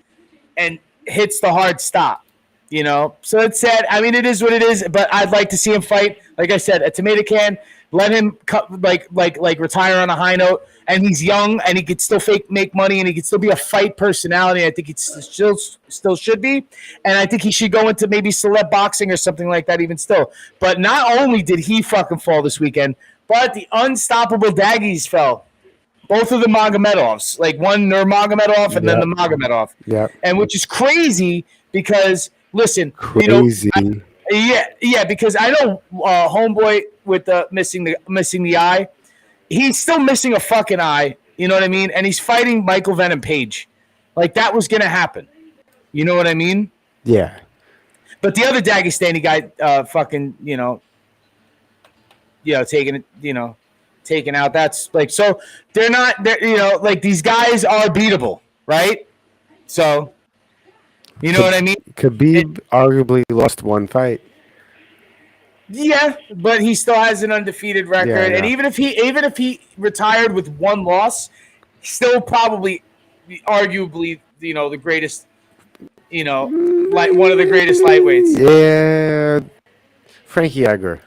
and hits the hard stop. So it's sad. I mean, it is what it is. But I'd like to see him fight. Like I said, a tomato can. Let him retire on a high note. And he's young, and he could still make money, and he could still be a fight personality. I think he still should be, and I think he should go into maybe celeb boxing or something like that even still. But not only did he fucking fall this weekend, but the unstoppable Daggies fell. Both of the Magomedovs, like one Nurmagomedov and then the Magomedov. Yeah. And which is crazy because, listen, crazy. Because I know homeboy with the missing the eye. He's still missing a fucking eye, you know what I mean? And he's fighting Michael Venom Page. Like, that was going to happen. You know what I mean? Yeah. But the other Dagestani guy, taken out. That's like, so they're these guys are beatable, right? So, you know what I mean? Khabib arguably lost one fight. Yeah, but he still has an undefeated record, and even if he retired with one loss, still probably, arguably, the greatest, like one of the greatest lightweights. Yeah, Frankie Edgar.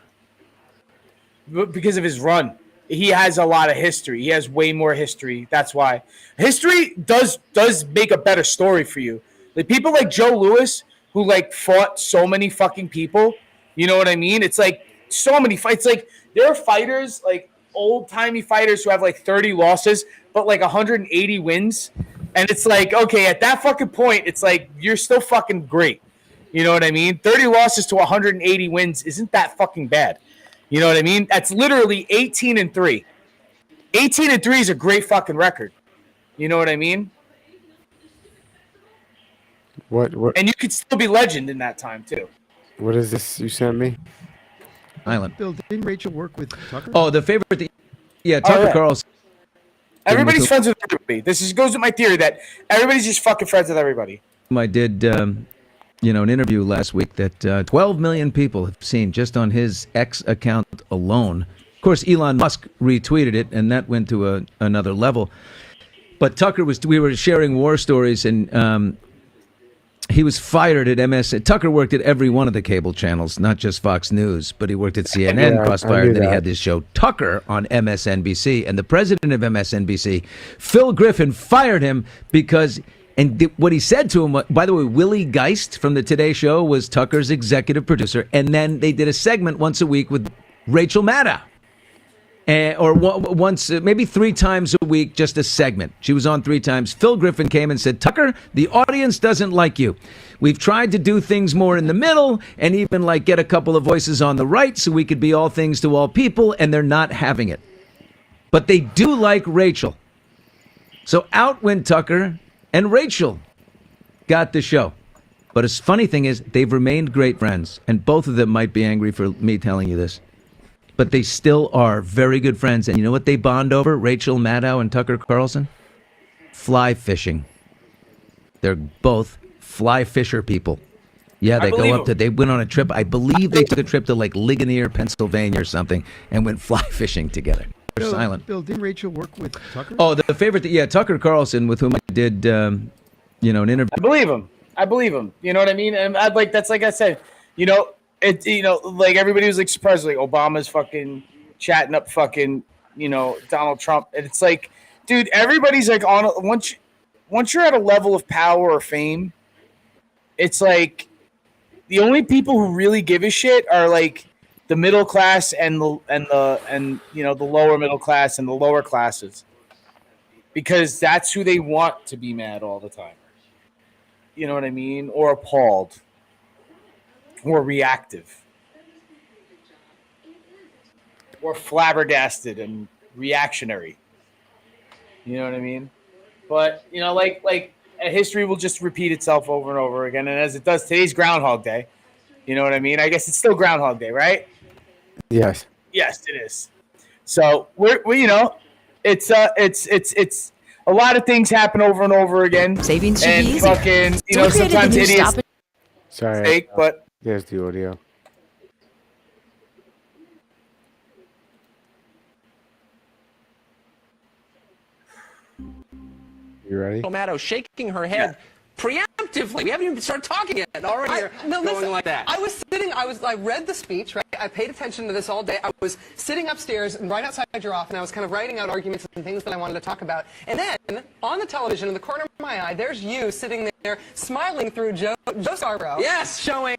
Because of his run, he has a lot of history. He has way more history. That's why history does make a better story for you. Like people like Joe Louis, who like fought so many fucking people. You know what I mean? It's like so many fights. Like there are fighters, like old-timey fighters who have like 30 losses, but like 180 wins. And it's like, okay, at that fucking point, it's like you're still fucking great. You know what I mean? 30 losses to 180 wins isn't that fucking bad. You know what I mean? That's literally 18-3. 18-3 is a great fucking record. You know what I mean? What? And you could still be legend in that time too. What is this you sent me? Island. Bill, didn't Rachel work with Tucker? Oh, the favorite. Tucker Carlson. Everybody's friends with everybody. This goes with my theory that everybody's just fucking friends with everybody. I did, an interview last week that 12 million people have seen just on his X account alone. Of course, Elon Musk retweeted it, and that went to another level. But we were sharing war stories, and he was fired at MS. Tucker worked at every one of the cable channels, not just Fox News, but he worked at CNN, Crossfire, and then he had this show, Tucker, on MSNBC. And the president of MSNBC, Phil Griffin, fired him because, what he said to him, by the way, Willie Geist from the Today Show was Tucker's executive producer. And then they did a segment once a week with Rachel Maddow. Or once, maybe 3 times a week, just a segment. She was on 3 times. Phil Griffin came and said, Tucker, the audience doesn't like you. We've tried to do things more in the middle and even like get a couple of voices on the right so we could be all things to all people, and they're not having it. But they do like Rachel. So out went Tucker, and Rachel got the show. But a funny thing is, they've remained great friends, and both of them might be angry for me telling you this. But they still are very good friends. And you know what they bond over, Rachel Maddow and Tucker Carlson? Fly fishing. They're both fly fisher people. Yeah, they went on a trip. I believe they took a trip to like Ligonier, Pennsylvania or something, and went fly fishing together. They're silent. Bill, didn't Rachel work with Tucker? Oh, the favorite, Tucker Carlson, with whom I did, an interview. I believe him. You know what I mean? And that's like I said, it, like everybody was like surprised, like Obama's fucking chatting up fucking, Donald Trump, and it's like, dude, everybody's like once you're at a level of power or fame, it's like the only people who really give a shit are like the middle class and the lower middle class and the lower classes, because that's who they want to be mad all the time. You know what I mean? Or appalled. Or reactive. Or flabbergasted and reactionary. You know what I mean? But, like history will just repeat itself over and over again. And as it does, today's Groundhog Day. You know what I mean? I guess it's still Groundhog Day, right? Yes. Yes, it is. So we're it's a lot of things happen over and over again. Savings should and be easier. fucking, So we created sometimes the new idiots. stop Sorry. Fake, but there's the audio. You ready? Tomato shaking her head preemptively. We haven't even started talking yet. Already you're going like that. I read the speech, right? I paid attention to this all day. I was sitting upstairs and right outside your office, and I was kind of writing out arguments and things that I wanted to talk about. And then, on the television, in the corner of my eye, there's you sitting there smiling through Joe Scarborough. Yes. Showing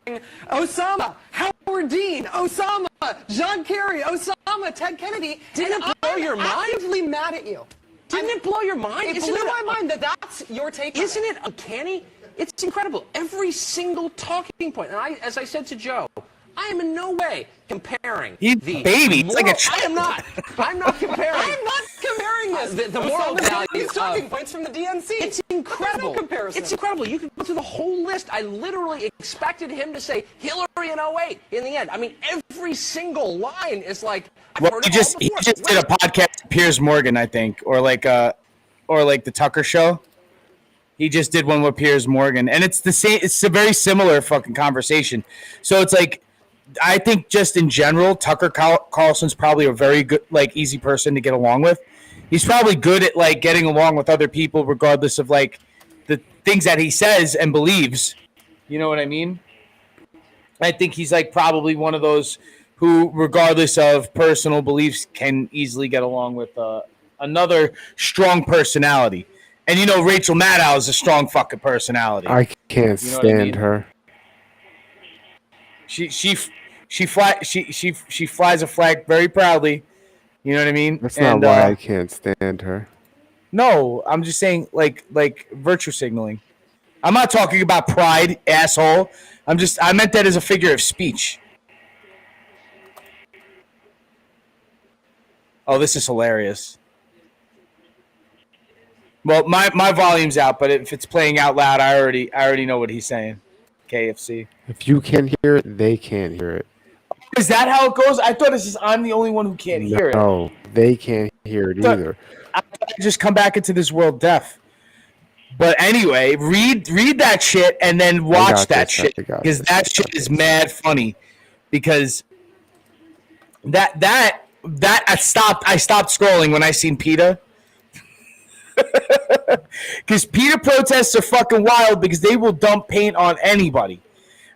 Osama, Howard Dean, Osama, John Kerry, Osama, Ted Kennedy. Didn't it blow your mind? I'm actively mad at you. Didn't it blow your mind? It blew my mind that that's your take on it. Isn't it uncanny? It's incredible. Every single talking point. And as I said to Joe, I am in no way comparing He's the baby. It's like a I am not. I'm not comparing. I'm not comparing this. The moral value These talking points from the DNC. It's incredible. No comparison. It's incredible. You can go through the whole list. I literally expected him to say Hillary in 08 in the end. I mean, every single line is like, I've heard he it all just before. did a podcast with Piers Morgan, I think, or like the Tucker Show. He just did one with Piers Morgan, and it's the same. It's a very similar fucking conversation. So it's like, I think just in general, Tucker Carlson's probably a very good, like, easy person to get along with. He's probably good at like getting along with other people, regardless of like the things that he says and believes. You know what I mean? I think he's like probably one of those who, regardless of personal beliefs, can easily get along with another strong personality. And Rachel Maddow is a strong fucking personality. I can't stand her. She flies a flag very proudly. You know what I mean? That's not why I can't stand her. No, I'm just saying like virtue signaling. I'm not talking about pride, asshole. I meant that as a figure of speech. Oh, this is hilarious. Well, my volume's out, but if it's playing out loud, I already know what he's saying. KFC. If you can't hear it, they can't hear it. Is that how it goes? I thought it's just I'm the only one who can't hear it. No, they can't hear it either. I just come back into this world deaf. But anyway, read that shit and then watch that shit, because that shit is mad funny. Because that I stopped scrolling when I seen PETA. Because PETA protests are fucking wild, because they will dump paint on anybody,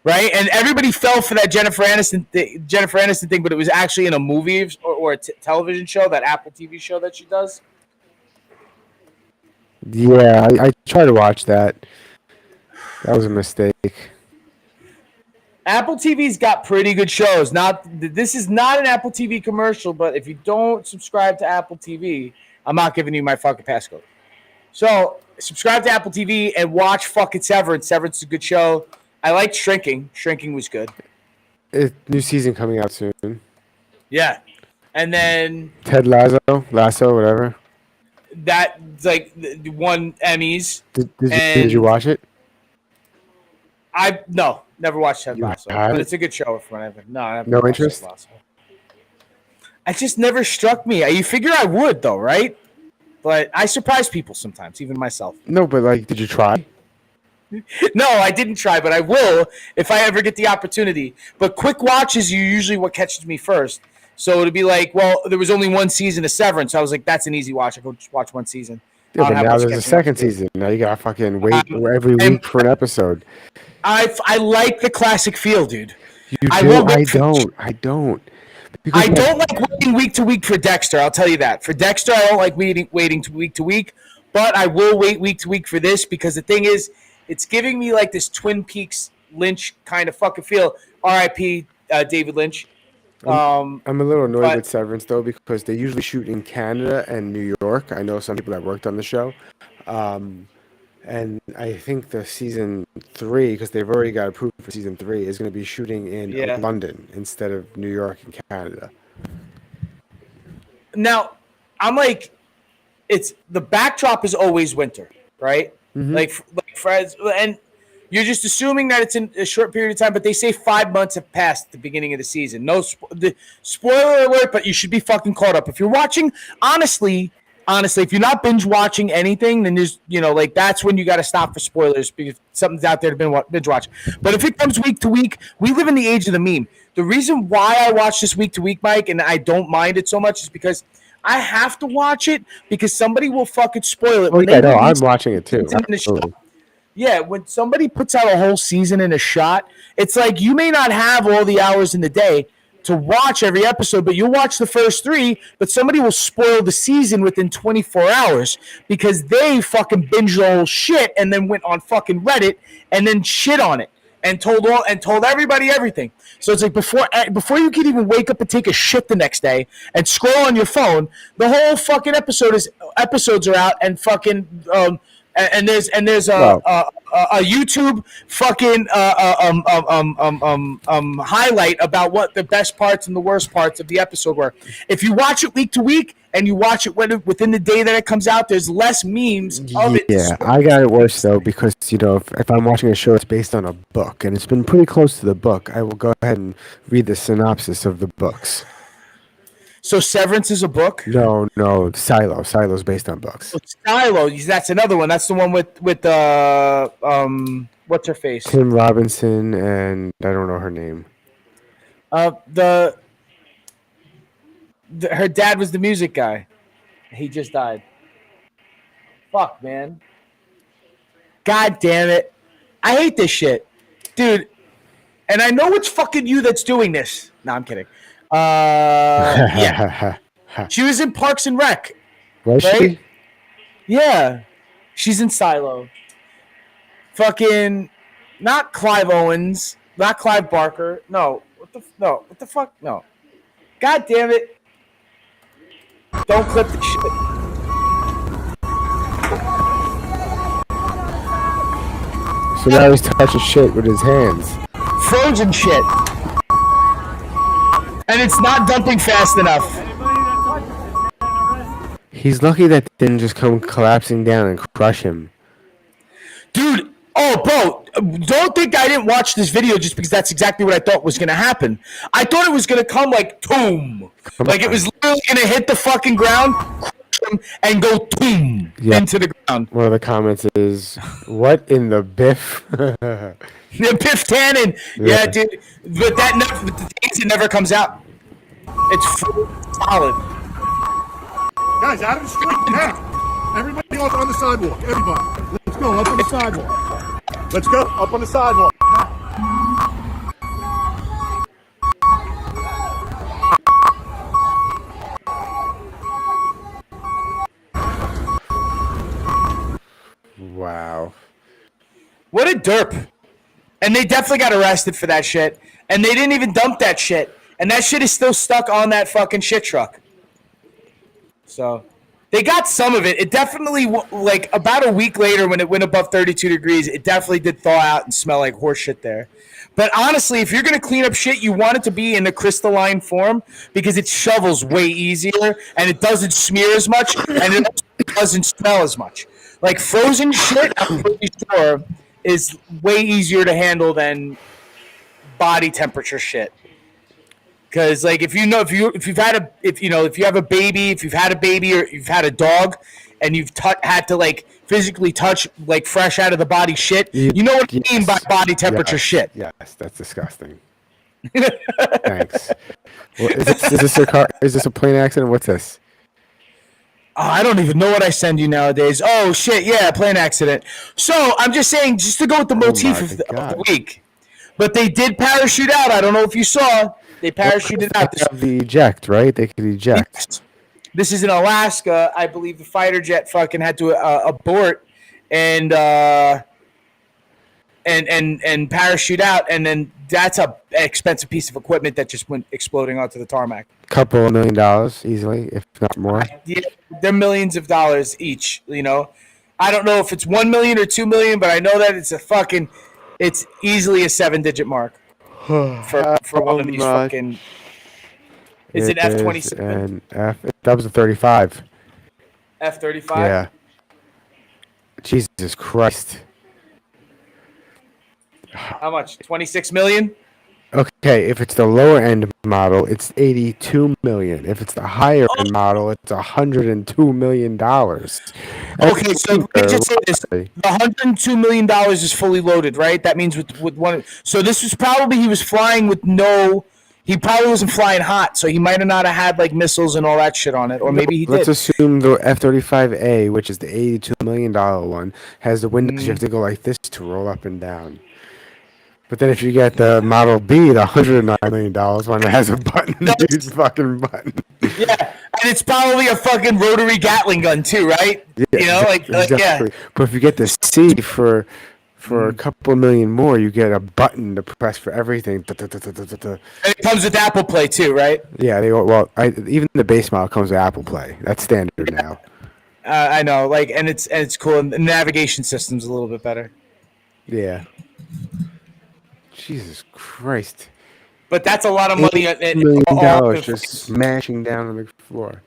right? And everybody fell for that Jennifer Aniston thing, but it was actually in a movie or a television show, that Apple TV show that she does. Yeah, I tried to watch that. That was a mistake. Apple TV's got pretty good shows. This is not an Apple TV commercial, but if you don't subscribe to Apple TV, I'm not giving you my fucking passcode. So subscribe to Apple TV and watch fucking Severance. Severance is a good show. I liked Shrinking. Shrinking was good. New season coming out soon. Yeah. And then Ted Lasso, whatever. That's like won Emmys. Did you watch it? No, never watched Ted Lasso, but it's a good show. No interest. It just never struck me. You figure I would though, right? But I surprise people sometimes, even myself. No, but like, did you try? No, I didn't try, but I will if I ever get the opportunity. But quick watches are usually what catches me first. So it'd be like, well, there was only one season of Severance. So I was like, that's an easy watch. I go just watch one season. Yeah, but now there's a second season. Now you gotta fucking wait every week for an episode. I like the classic feel, dude. I do? will I wait for- don't. I don't. Because I don't like waiting week to week for Dexter. I'll tell you that. For Dexter, I don't like waiting to week, but I will wait week to week for this because the thing is, it's giving me like this Twin Peaks Lynch kind of fucking feel. R.I.P. David Lynch. I'm a little annoyed with Severance though because they usually shoot in Canada and New York. I know some people that worked on the show, and I think the season 3, because they've already got approved for season 3, is going to be shooting in London instead of New York and Canada. Now, I'm like, it's the backdrop is always winter, right? Like and you're just assuming that it's in a short period of time, but they say 5 months have passed at the beginning of the season. No spoiler alert, but you should be fucking caught up. If you're watching, honestly, if you're not binge watching anything, then there's, like that's when you got to stop for spoilers because something's out there to binge watch. But if it comes week to week, we live in the age of the meme. The reason why I watch this week to week, Mike, and I don't mind it so much is because I have to watch it because somebody will fucking spoil it. Oh yeah, no, I'm watching it too. Absolutely. Yeah, when somebody puts out a whole season in a shot, it's like you may not have all the hours in the day to watch every episode, but you'll watch the first 3, but somebody will spoil the season within 24 hours because they fucking binged the whole shit and then went on fucking Reddit and then shit on it and told everybody everything. So it's like before you can even wake up and take a shit the next day and scroll on your phone, the whole fucking episodes are out and fucking and there's a YouTube fucking highlight about what the best parts and the worst parts of the episode were. If you watch it week to week and you watch it within the day that it comes out, there's less memes of it. Yeah, I got it worse though because if I'm watching a show that's based on a book and it's been pretty close to the book, I will go ahead and read the synopsis of the books. So Severance is a book? No, Silo. Silo's based on books. Silo, that's another one. That's the one with what's her face? Tim Robinson and I don't know her name. Her dad was the music guy. He just died. Fuck, man. God damn it. I hate this shit. Dude. And I know it's fucking you that's doing this. No, I'm kidding. Yeah. She was in Parks and Rec. Was she? Yeah. She's in Silo. Fucking not Clive Owens, not Clive Barker. No. What the fuck? No. God damn it. Don't clip the shit. So now he's touching shit with his hands. Frozen shit. And it's not dumping fast enough. He's lucky that didn't just come collapsing down and crush him. Dude, bro, don't think I didn't watch this video just because that's exactly what I thought was going to happen. I thought it was going to come like toom. Like it was literally going to hit the fucking ground, crush him, and go toom into the ground. One of the comments is, what in the biff? Biff Tannen. Yeah, dude. But it never comes out. It's solid. Guys, out of the street now. Everybody on the sidewalk. Everybody. Let's go up on the sidewalk. Let's go up on the sidewalk. Wow. What a derp. And they definitely got arrested for that shit. And they didn't even dump that shit. And that shit is still stuck on that fucking shit truck. So they got some of it. It definitely, like about a week later when it went above 32 degrees, it definitely did thaw out and smell like horse shit there. But honestly, if you're going to clean up shit, you want it to be in a crystalline form because it shovels way easier and it doesn't smear as much and it also doesn't smell as much. Like frozen shit, I'm pretty sure, is way easier to handle than body temperature shit. Because like if you have a baby, if you've had a baby or you've had a dog, and you've had to like physically touch like fresh out of the body shit, you know what I mean by body temperature shit. Yes, that's disgusting. Thanks. Well, is this a plane accident? What's this? Oh, I don't even know what I send you nowadays. Oh shit, yeah, plane accident. So I'm just saying, just to go with the motif of the week. But they did parachute out. I don't know if you saw. They parachuted out. They have the eject, right? They could eject. Yes. This is in Alaska. I believe the fighter jet fucking had to abort and parachute out, and then that's a expensive piece of equipment that just went exploding onto the tarmac. Couple of $1 million easily, if not more. Yeah, they're millions of dollars each. You know, I don't know if it's 1 million or 2 million, but I know that it's easily a 7-digit mark for one of these fucking. Is it F-27? And that was a 35. F-35. Yeah. Jesus Christ. How much? 26 million? Okay, if it's the lower end model, it's 82 million. If it's the higher end model, it's 102 million dollars. Okay, so let me just say this: the 102 million dollars is fully loaded, right? That means with one. So this was probably he was flying with no. He probably wasn't flying hot, so he might have not have had like missiles and all that shit on it, or maybe he did. Let's assume the F-35A, which is the $82 million one, has the windows you have to go like this to roll up and down. But then if you get the Model B, the $109 million one that has a button, huge fucking button. Yeah, and it's probably a fucking rotary Gatling gun too, right? Yeah, you know, exactly. yeah. But if you get the C for a couple million more, you get a button to press for everything. And it comes with Apple Play too, right? Yeah, even the base model comes with Apple Play. That's standard now. I know, and it's cool, and the navigation system's a little bit better. Yeah. Jesus Christ. But that's a lot of money. $8 million just smashing down on the floor.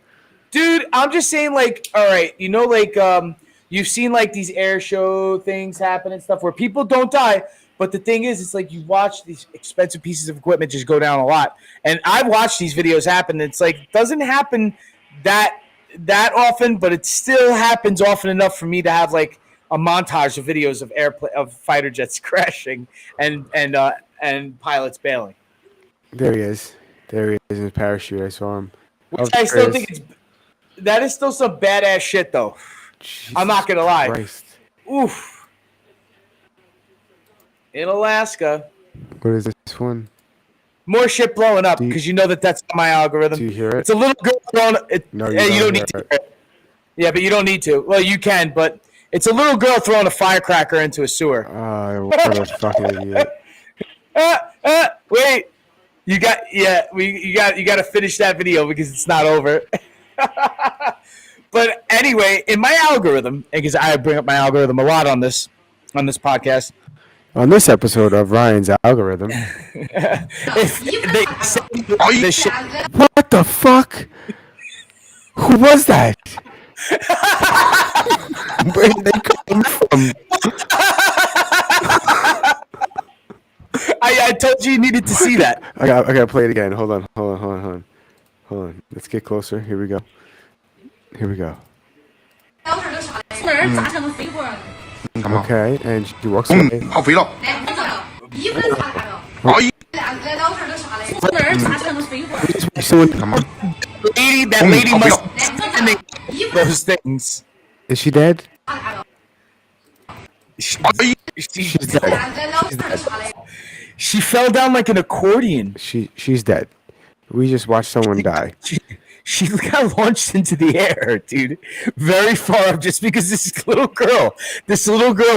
Dude, I'm just saying, all right, you've seen these air show things happen and stuff where people don't die, but the thing is, it's like you watch these expensive pieces of equipment just go down a lot. And I've watched these videos happen. And it's it doesn't happen that often, but it still happens often enough for me to have a montage of videos of fighter jets crashing and pilots bailing. There he is. There he is in his parachute. I saw him. Which I still think that is still some badass shit, though. Jesus I'm not gonna lie. Christ. Oof. In Alaska. What is this one? More shit blowing up because you know that's my algorithm. Do you hear it? It's a little girl throwing it. No, you don't need to hear it. Yeah, but you don't need to. Well, you can, but it's a little girl throwing a firecracker into a sewer. What a fucking idiot. Wait. You got to finish that video because it's not over. But anyway, in my algorithm, because I bring up my algorithm a lot on this podcast. On this episode of Ryan's Algorithm. What the fuck? Who was that? Where did they come from? I told you needed to see that. I gotta play it again. Hold on. Let's get closer. Here we go. Okay, and she walks away. That lady must be those things. Is she dead? She's dead. She fell down like an accordion. She's dead. We just watched someone die. She got launched into the air, dude. Very far up just because this little girl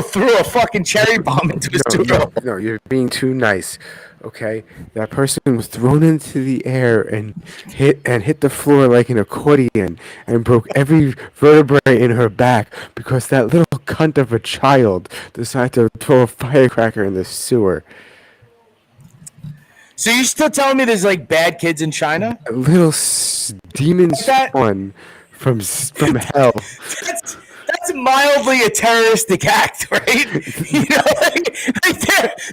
threw a fucking cherry bomb into his sewer. No, you're being too nice. Okay? That person was thrown into the air and hit the floor like an accordion and broke every vertebrae in her back because that little cunt of a child decided to throw a firecracker in the sewer. So you're still telling me there's bad kids in China? A little demon spawn from hell. That's mildly a terroristic act, right? You know,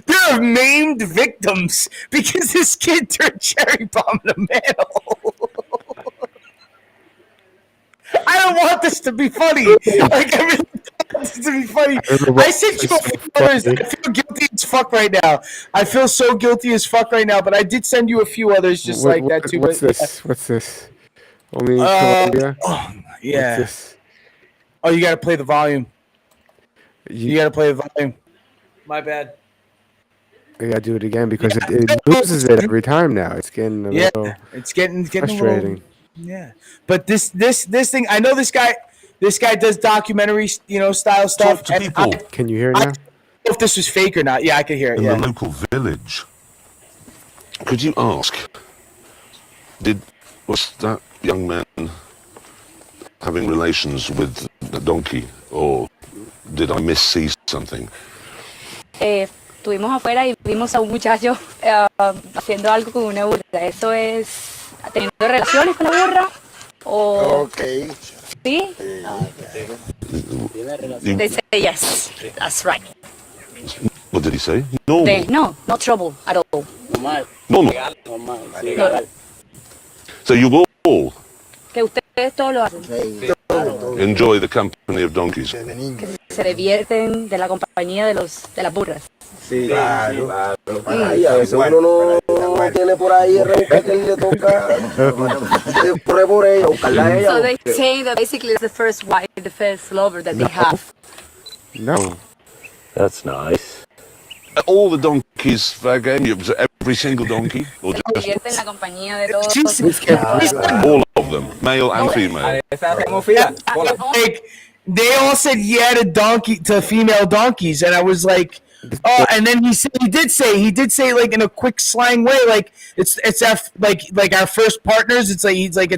there are maimed victims because this kid threw a cherry bomb in a manhole. I don't want this to be funny. I really don't want this to be funny. I sent you a few others. I feel guilty as fuck right now. I feel so guilty as fuck right now, but I did send you a few others just like that too. What's this? Only Colombia? Oh, yeah. What's this? Oh, you got to play the volume. You got to play the volume. My bad. I gotta do it again because it loses it every time now. It's getting a little it's getting frustrating. A little, yeah. But this thing, I know this guy does documentary, style stuff. Talk to people. Can you hear it I now? don't know if this was fake or not. Yeah, I can hear it. In Yeah. the local village. Could you ask, was that young man having relations with the donkey, or did I missee something? Estuvimos afuera y vimos a un muchacho haciendo algo con una burra. ¿Eso es teniendo relaciones con la burra? ¿O sí? They say yes. That's right. What did he say? No. No, not trouble at all. Normal. So you all Que ustedes todos lo hacen. enjoy the company of donkeys. Que se divierten de la compañía de las burras. Sí, claro. Ay, a veces uno no tiene por ahí herramientas que le toca correr por ella, buscarla a ella. So they say that basically it's the first wife, the first lover that they have. No. That's nice. All the donkeys fair game? Every single donkey? Or Se just divierten en la compañía de todos. all of them, male and female? Like they all said yeah to female donkeys, and I was like, oh, and then he did say like in a quick slang way, like it's our like our first partners. It's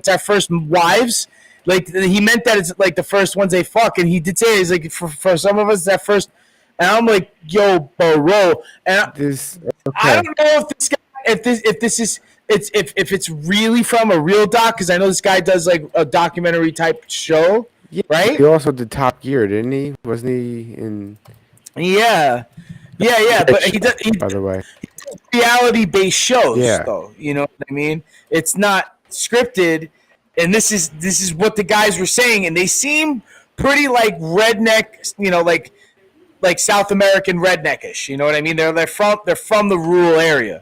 our first wives. Like he meant that it's like the first ones they fuck, and he did say it's like for some of us it's that first. And I'm like, yo, bro, and I don't know if it's really from a real doc, because I know this guy does like a documentary type show, right? He also did Top Gear, didn't he? Wasn't he in? Yeah. But he by the way, reality based shows, Yeah. though. You know what I mean? It's not scripted, and this is what the guys were saying, and they seem pretty like redneck, like South American redneckish. You know what I mean? They're from the rural area,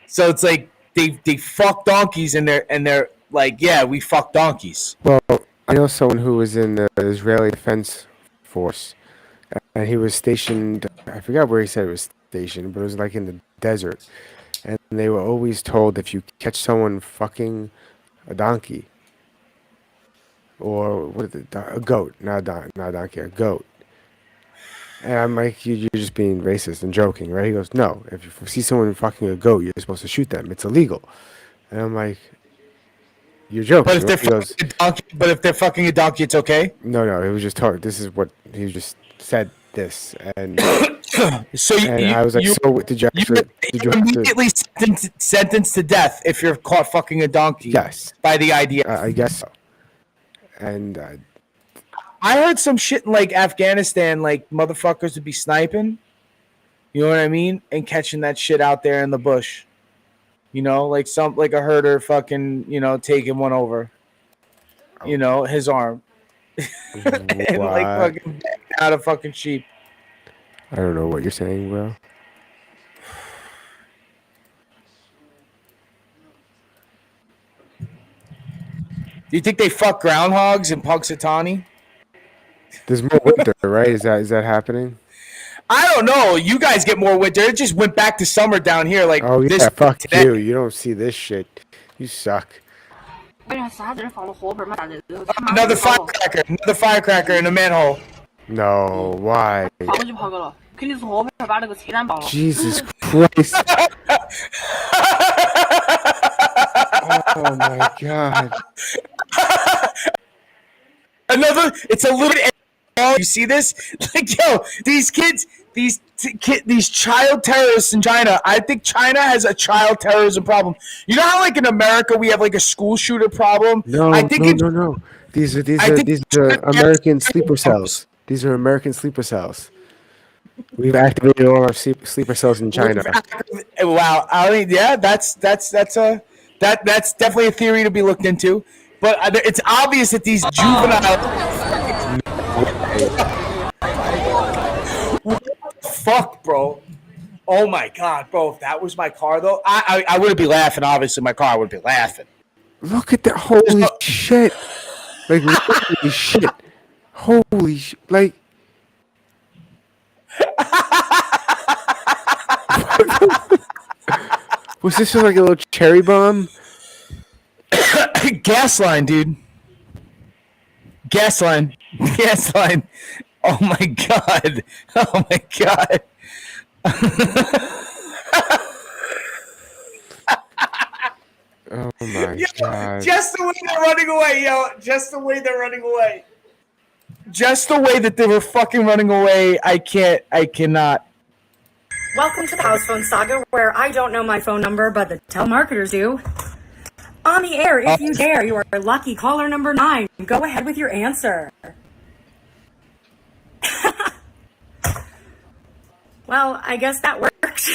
so it's like they fuck donkeys, and they're like, yeah, we fuck donkeys. well, I know someone who was in the Israeli Defense Force, and he was stationed. I forgot where he said it was stationed, but it was like in the desert, and they were always told if you catch someone fucking a donkey, or what is it, a goat, not a donkey, a goat. And I'm like, you're just being racist and joking, right? He goes, no, if you see someone fucking a goat, you're supposed to shoot them. It's illegal. And I'm like, you're joking. But if they're He goes, fucking a donkey, it's okay. no, it was just talk. This is what he just said. This and So and I was like, so did you actually? Did you have to? immediately sentenced to death if you're caught fucking a donkey? Yes, by the IDF. I guess so. And I heard some shit in like Afghanistan, like motherfuckers would be sniping. You know what I mean? And catching that shit out there in the bush. You know, like a herder fucking, taking one over. His arm. And like fucking out of fucking sheep. I don't know what you're saying, bro. Do you think they fuck groundhogs in Punxsutawney? There's more winter, right? Is that happening? I don't know. You guys get more winter. It just went back to summer down here. Like, Oh this yeah, fuck today. you. You don't see this shit. You suck. Another firecracker in a manhole. No, why? Jesus Christ. Oh my God. It's a little bit. You see this? Like, yo, these kids, these child terrorists in China. I think China has a child terrorism problem. You know how, like, in America we have like a school shooter problem? No. These are American sleeper cells. These are American sleeper cells. We've activated all our sleeper cells in China. Wow. I mean, yeah, that's definitely a theory to be looked into. But it's obvious that these juvenile. Fuck, bro. Oh my God, bro. If that was my car, though, I wouldn't be laughing. Obviously, my car would be laughing. Look at that. Holy shit. Like, holy shit. Holy shit. Like. What the Was this like a little cherry bomb? Gas line, dude. Gas line. Gas line. Oh my god. Oh my god. Oh my god. Just the way they're running away, yo. Just the way they're running away. Just the way that they were fucking running away. I cannot. Welcome to the house phone saga, where I don't know my phone number, but the telemarketers do. On the air, if you dare, you are lucky caller number 9. Go ahead with your answer. Well, I guess that worked.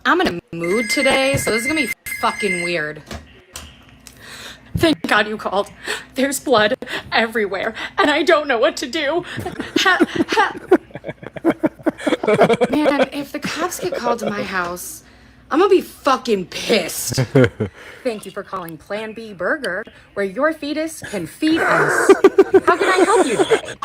I'm in a mood today, so this is gonna be fucking weird. Thank God you called. There's blood everywhere, and I don't know what to do. Man, if the cops get called to my house, I'm gonna be fucking pissed. Thank you for calling Plan B Burger, where your fetus can feed us. How can I help you today?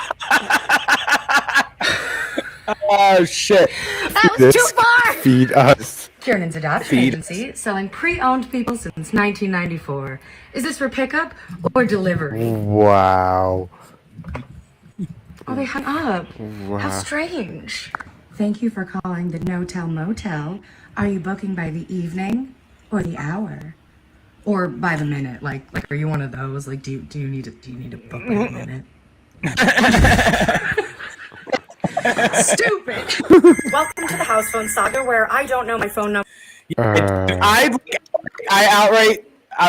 Oh shit. That was too far! Feed us. Kiernan's Adoption Agency, selling pre-owned people since 1994. Is this for pickup or delivery? Wow. Oh, they hung up. Wow. How strange. Thank you for calling the No-Tell Motel. Are you booking by the evening or the hour? Or by the minute? Like are you one of those? Like, do you need to book by the minute? Stupid. Welcome to the house phone saga, where I don't know my phone number. I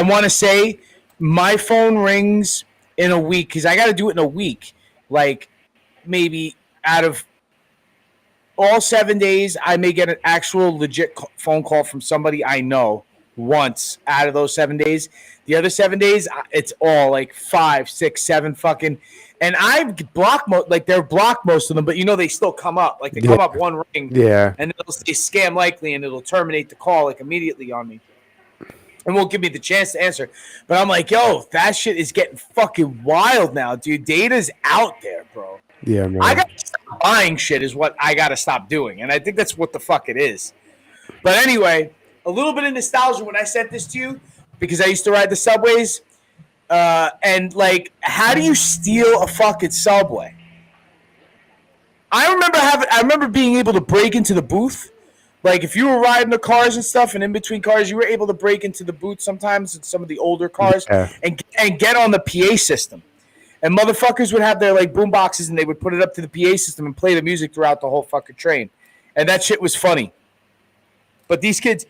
want to say my phone rings in a week because I got to do it in a week. Like maybe out of all 7 days, I may get an actual legit phone call from somebody I know once out of those 7 days. The other 7 days, it's all like 5, 6, 7 fucking. And I've blocked they're blocked most of them, but they still come up. Like they come up one ring, and it'll say scam likely, and it'll terminate the call like immediately on me, and won't give me the chance to answer. But I'm like, yo, that shit is getting fucking wild now, dude. Data's out there, bro. Yeah, man. I gotta stop buying shit is what I gotta stop doing, and I think that's what the fuck it is. But anyway, a little bit of nostalgia when I sent this to you because I used to ride the subways. And like, how do you steal a fucking subway? I remember being able to break into the booth. Like if you were riding the cars and stuff, and in between cars, you were able to break into the booth sometimes in some of the older cars and get on the PA system. And motherfuckers would have their like boom boxes, and they would put it up to the PA system and play the music throughout the whole fucking train. And that shit was funny. But these kids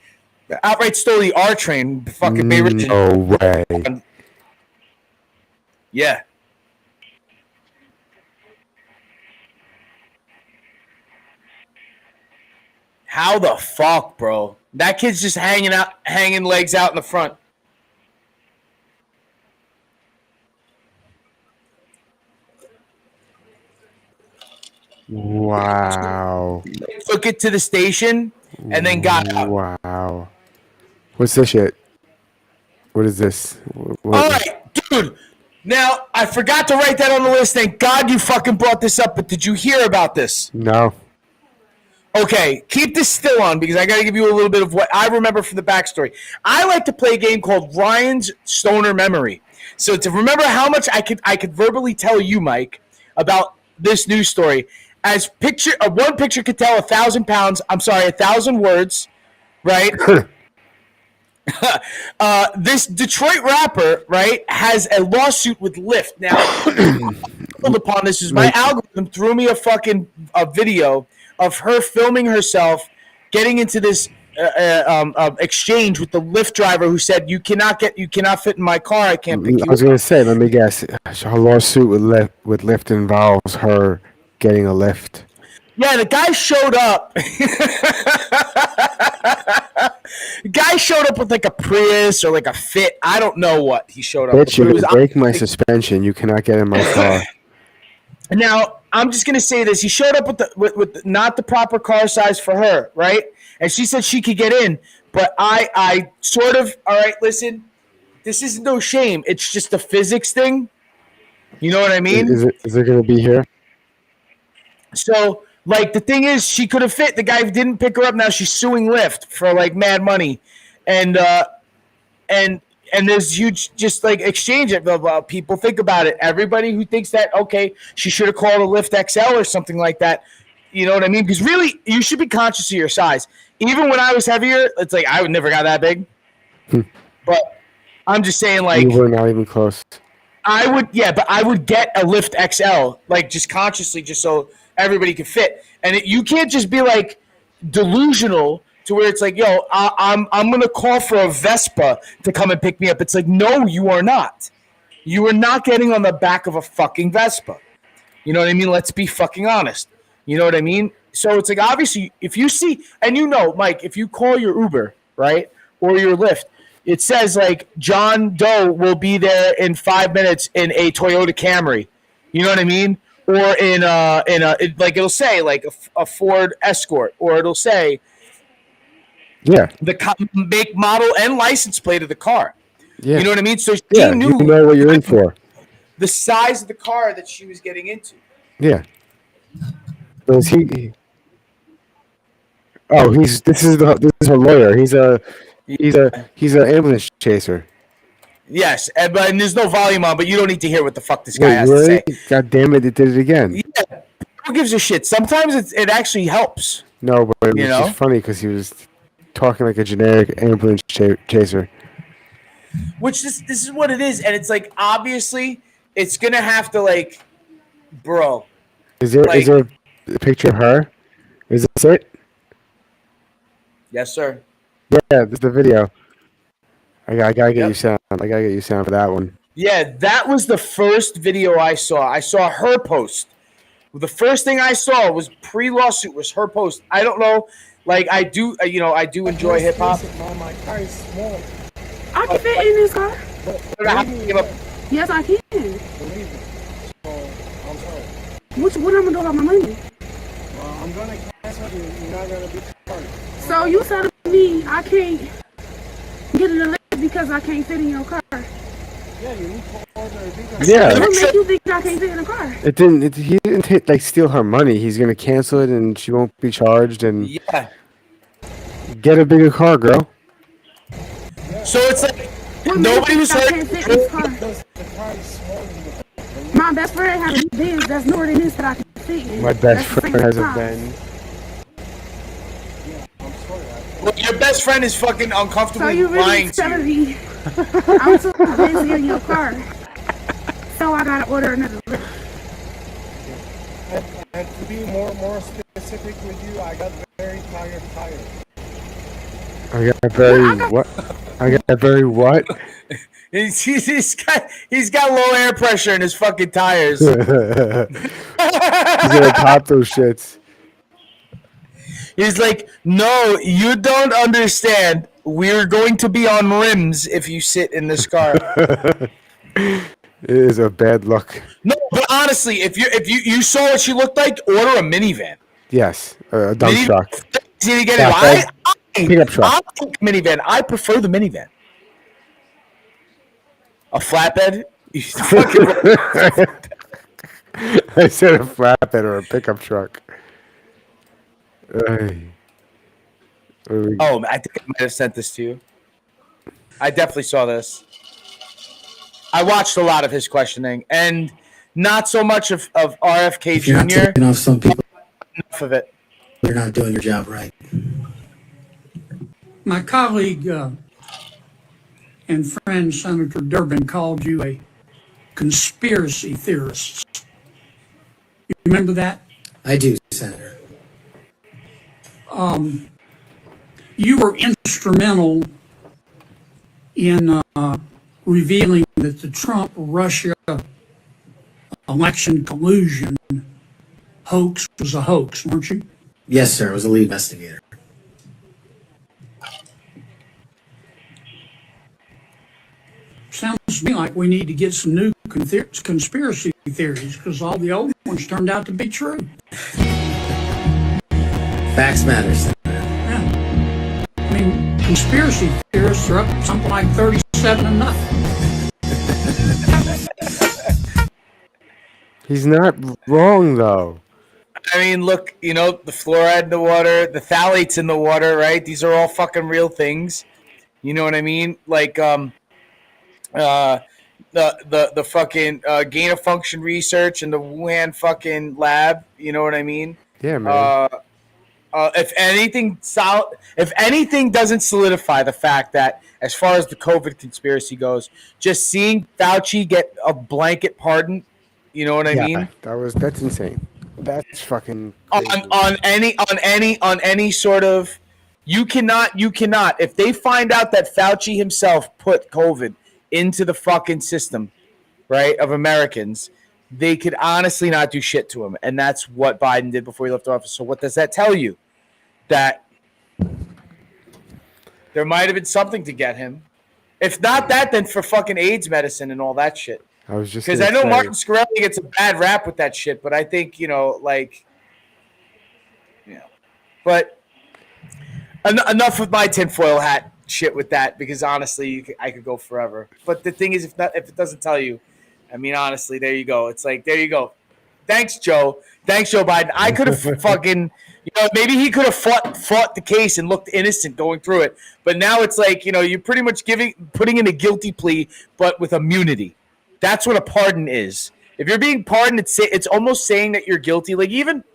outright stole the R train. Fucking Bay Ridge. No way. Yeah. How the fuck, bro? That kid's just hanging legs out in the front. Wow. Took it to the station and then got out. Wow. What's this shit? What is this? What? All right, dude. Now, I forgot to write that on the list. Thank God you fucking brought this up, but did you hear about this? No. Okay, keep this still on because I got to give you a little bit of what I remember from the backstory. I like to play a game called Ryan's Stoner Memory. So to remember how much I could verbally tell you, Mike, about this news story. As one picture could tell 1,000 pounds. I'm sorry, 1,000 words, right? This Detroit rapper, right, has a lawsuit with Lyft. Now, upon this is my algorithm threw me a video of her filming herself getting into this exchange with the Lyft driver who said, you cannot fit in my car. I can't pick you up. I was going to say, let me guess. Her lawsuit with Lyft involves her getting a lift. Yeah, the guy showed up. The guy showed up with like a Prius or like a Fit. I don't know what he showed up with. Bitch, you break my suspension. You cannot get in my car. Now, I'm just going to say this. He showed up with not the proper car size for her, right? And she said she could get in. But I sort of, all right, listen, this is no shame. It's just a physics thing. You know what I mean? Is it going to be here? So, like, the thing is, she could have fit. The guy didn't pick her up. Now she's suing Lyft for, like, mad money. and there's huge just like exchange of people. Think about it. Everybody who thinks that, okay, she should have called a Lift XL or something like that. You know what I mean? Because really, you should be conscious of your size. Even when I was heavier, it's like I would never got that big. But I'm just saying, like, you were not even close. I would, but I would get a Lift XL, like, just consciously, just so everybody could fit. And you can't just be like delusional to where it's like, yo, I'm gonna call for a Vespa to come and pick me up. It's like, no, you are not. You are not getting on the back of a fucking Vespa. You know what I mean? Let's be fucking honest. You know what I mean? So it's like, obviously, if you see, and you know, Mike, if you call your Uber, right, or your Lyft, it says like John Doe will be there in 5 minutes in a Toyota Camry. You know what I mean? Or like it'll say like a Ford Escort, or it'll say the make, model, and license plate of the car. Yeah. You know what I mean? So she knew you know what you're in for. the size of the car that she was getting into. Yeah. This is her lawyer. He's an ambulance chaser. Yes, and there's no volume on, but you don't need to hear what the fuck this guy has really? to say. God damn it, it did it again. Yeah, who gives a shit? Sometimes it actually helps. No, but it was You know? just funny because he was talking like a generic ambulance chaser. Which this is what it is, and it's like, obviously it's gonna have to, like, bro. Is there a picture of her? Is this it? Yes, sir. Yeah, this is the video. I gotta get you sound. I gotta get you sound for that one. Yeah, that was the first video I saw. I saw her post. The first thing I saw was pre-lawsuit, was her post. I don't know, like, I do enjoy hip hop. My car is small. I can fit in this car. Yes, I can. I'm sorry. What I'm gonna do about my money? I'm gonna cancel you. You're not gonna be charged. So you telling me I can't get in the lift because I can't fit in your car? Yeah, you need to order a bigger. Yeah. What make you think I can't fit in the car? He didn't like steal her money. He's gonna cancel it, and she won't be charged. And get a bigger car, girl. So it's like nobody was hurt. My best friend has a Benz that's newer than this that I can fit in. My best friend has a Benz. Well, your best friend is fucking So uncomfortably you really lying to telling you. me I'm too busy in your car, so I gotta order another lift. And to be more specific with you, I got very tired. I got very what? I got very what? He's got low air pressure in his fucking tires. He's gonna pop those shits. He's like, no, you don't understand. We're going to be on rims if you sit in this car. It is a bad look. No, but honestly, if you saw what she looked like, order a minivan. Yes, a dump truck. Did you get Flatbed. it? Pickup truck. I like minivan. I prefer the minivan. A flatbed? I said a flatbed or a pickup truck. Oh, I think I might have sent this to you. I definitely saw this. I watched a lot of his questioning, and not so much of RFK If you're not Jr. taking off some people, Enough of it. you're not doing your job right. My colleague and friend Senator Durbin called you a conspiracy theorist. You remember that? I do, Senator. You were instrumental in revealing that the Trump-Russia election collusion hoax was a hoax, weren't you? Yes, sir. I was a lead investigator. Sounds to me like we need to get some new conspiracy theories because all the old ones turned out to be true. Facts matter, Senator. Yeah. I mean, conspiracy theorists are up something like 37-0. He's not wrong though. I mean, look, you know, the fluoride in the water, the phthalates in the water, right? These are all fucking real things. You know what I mean? Like the fucking gain of function research and the Wuhan fucking lab. You know what I mean? Yeah, man. If anything doesn't solidify the fact that, as far as the COVID conspiracy goes, just seeing Fauci get a blanket pardon, you know what I mean? That's insane. That's fucking crazy. On any sort of, you cannot. If they find out that Fauci himself put COVID into the fucking system, right, of Americans, they could honestly not do shit to him. And that's what Biden did before he left office. So what does that tell you? That there might have been something to get him. If not that, then for fucking AIDS medicine and all that shit. I was just because I know Martin Shkreli gets a bad rap with that shit, but I think, but enough with my tinfoil hat shit with that, because honestly, I could go forever. But the thing is, if it doesn't tell you, I mean, honestly, there you go. It's like, there you go. Thanks, Joe. Thanks, Joe Biden. I could have fucking, maybe he could have fought the case and looked innocent going through it. But now it's like, you're pretty much putting in a guilty plea, but with immunity. That's what a pardon is. If you're being pardoned, it's almost saying that you're guilty. Like, even,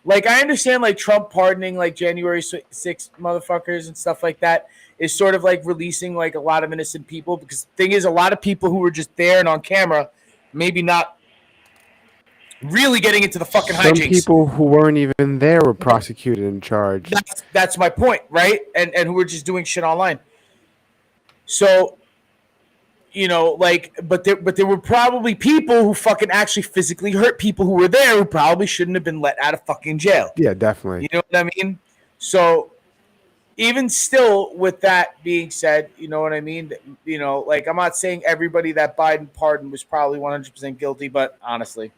like, I understand, like, Trump pardoning, like, January 6th motherfuckers and stuff like that is sort of like releasing, like, a lot of innocent people. Because the thing is, a lot of people who were just there and on camera, maybe not really getting into the fucking hijinks. Some people who weren't even there were prosecuted and charged. That's my point, right? And who were just doing shit online. So, but there were probably people who fucking actually physically hurt people who were there who probably shouldn't have been let out of fucking jail. Yeah, definitely. You know what I mean? So even still, with that being said, you know what I mean? Like, I'm not saying everybody that Biden pardoned was probably 100% guilty, but honestly.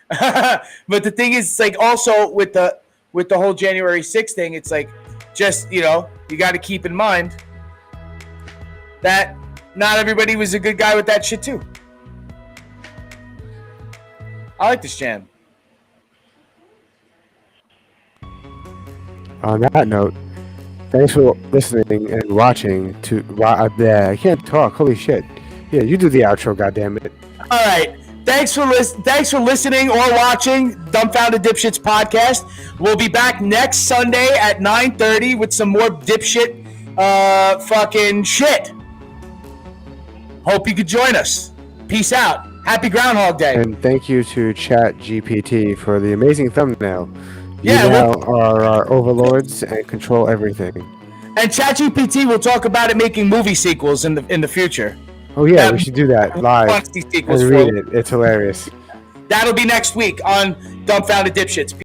But the thing is, it's like, also with the whole January 6th thing, it's like, just, you got to keep in mind that not everybody was a good guy with that shit too. I like this jam. On that note, thanks for listening and watching to I can't talk. Holy shit. Yeah, you do the outro, goddammit. All right. Thanks for listening or watching Dumbfounded Dipshits podcast. We'll be back next Sunday at 9:30 with some more dipshit fucking shit. Hope you could join us. Peace out. Happy Groundhog Day. And thank you to ChatGPT for the amazing thumbnail. Yeah, you now are our overlords and control everything. And ChatGPT will talk about it making movie sequels in the future. Oh yeah, we should do that live and read it. It's hilarious. That'll be next week on Dumbfounded Dipshits.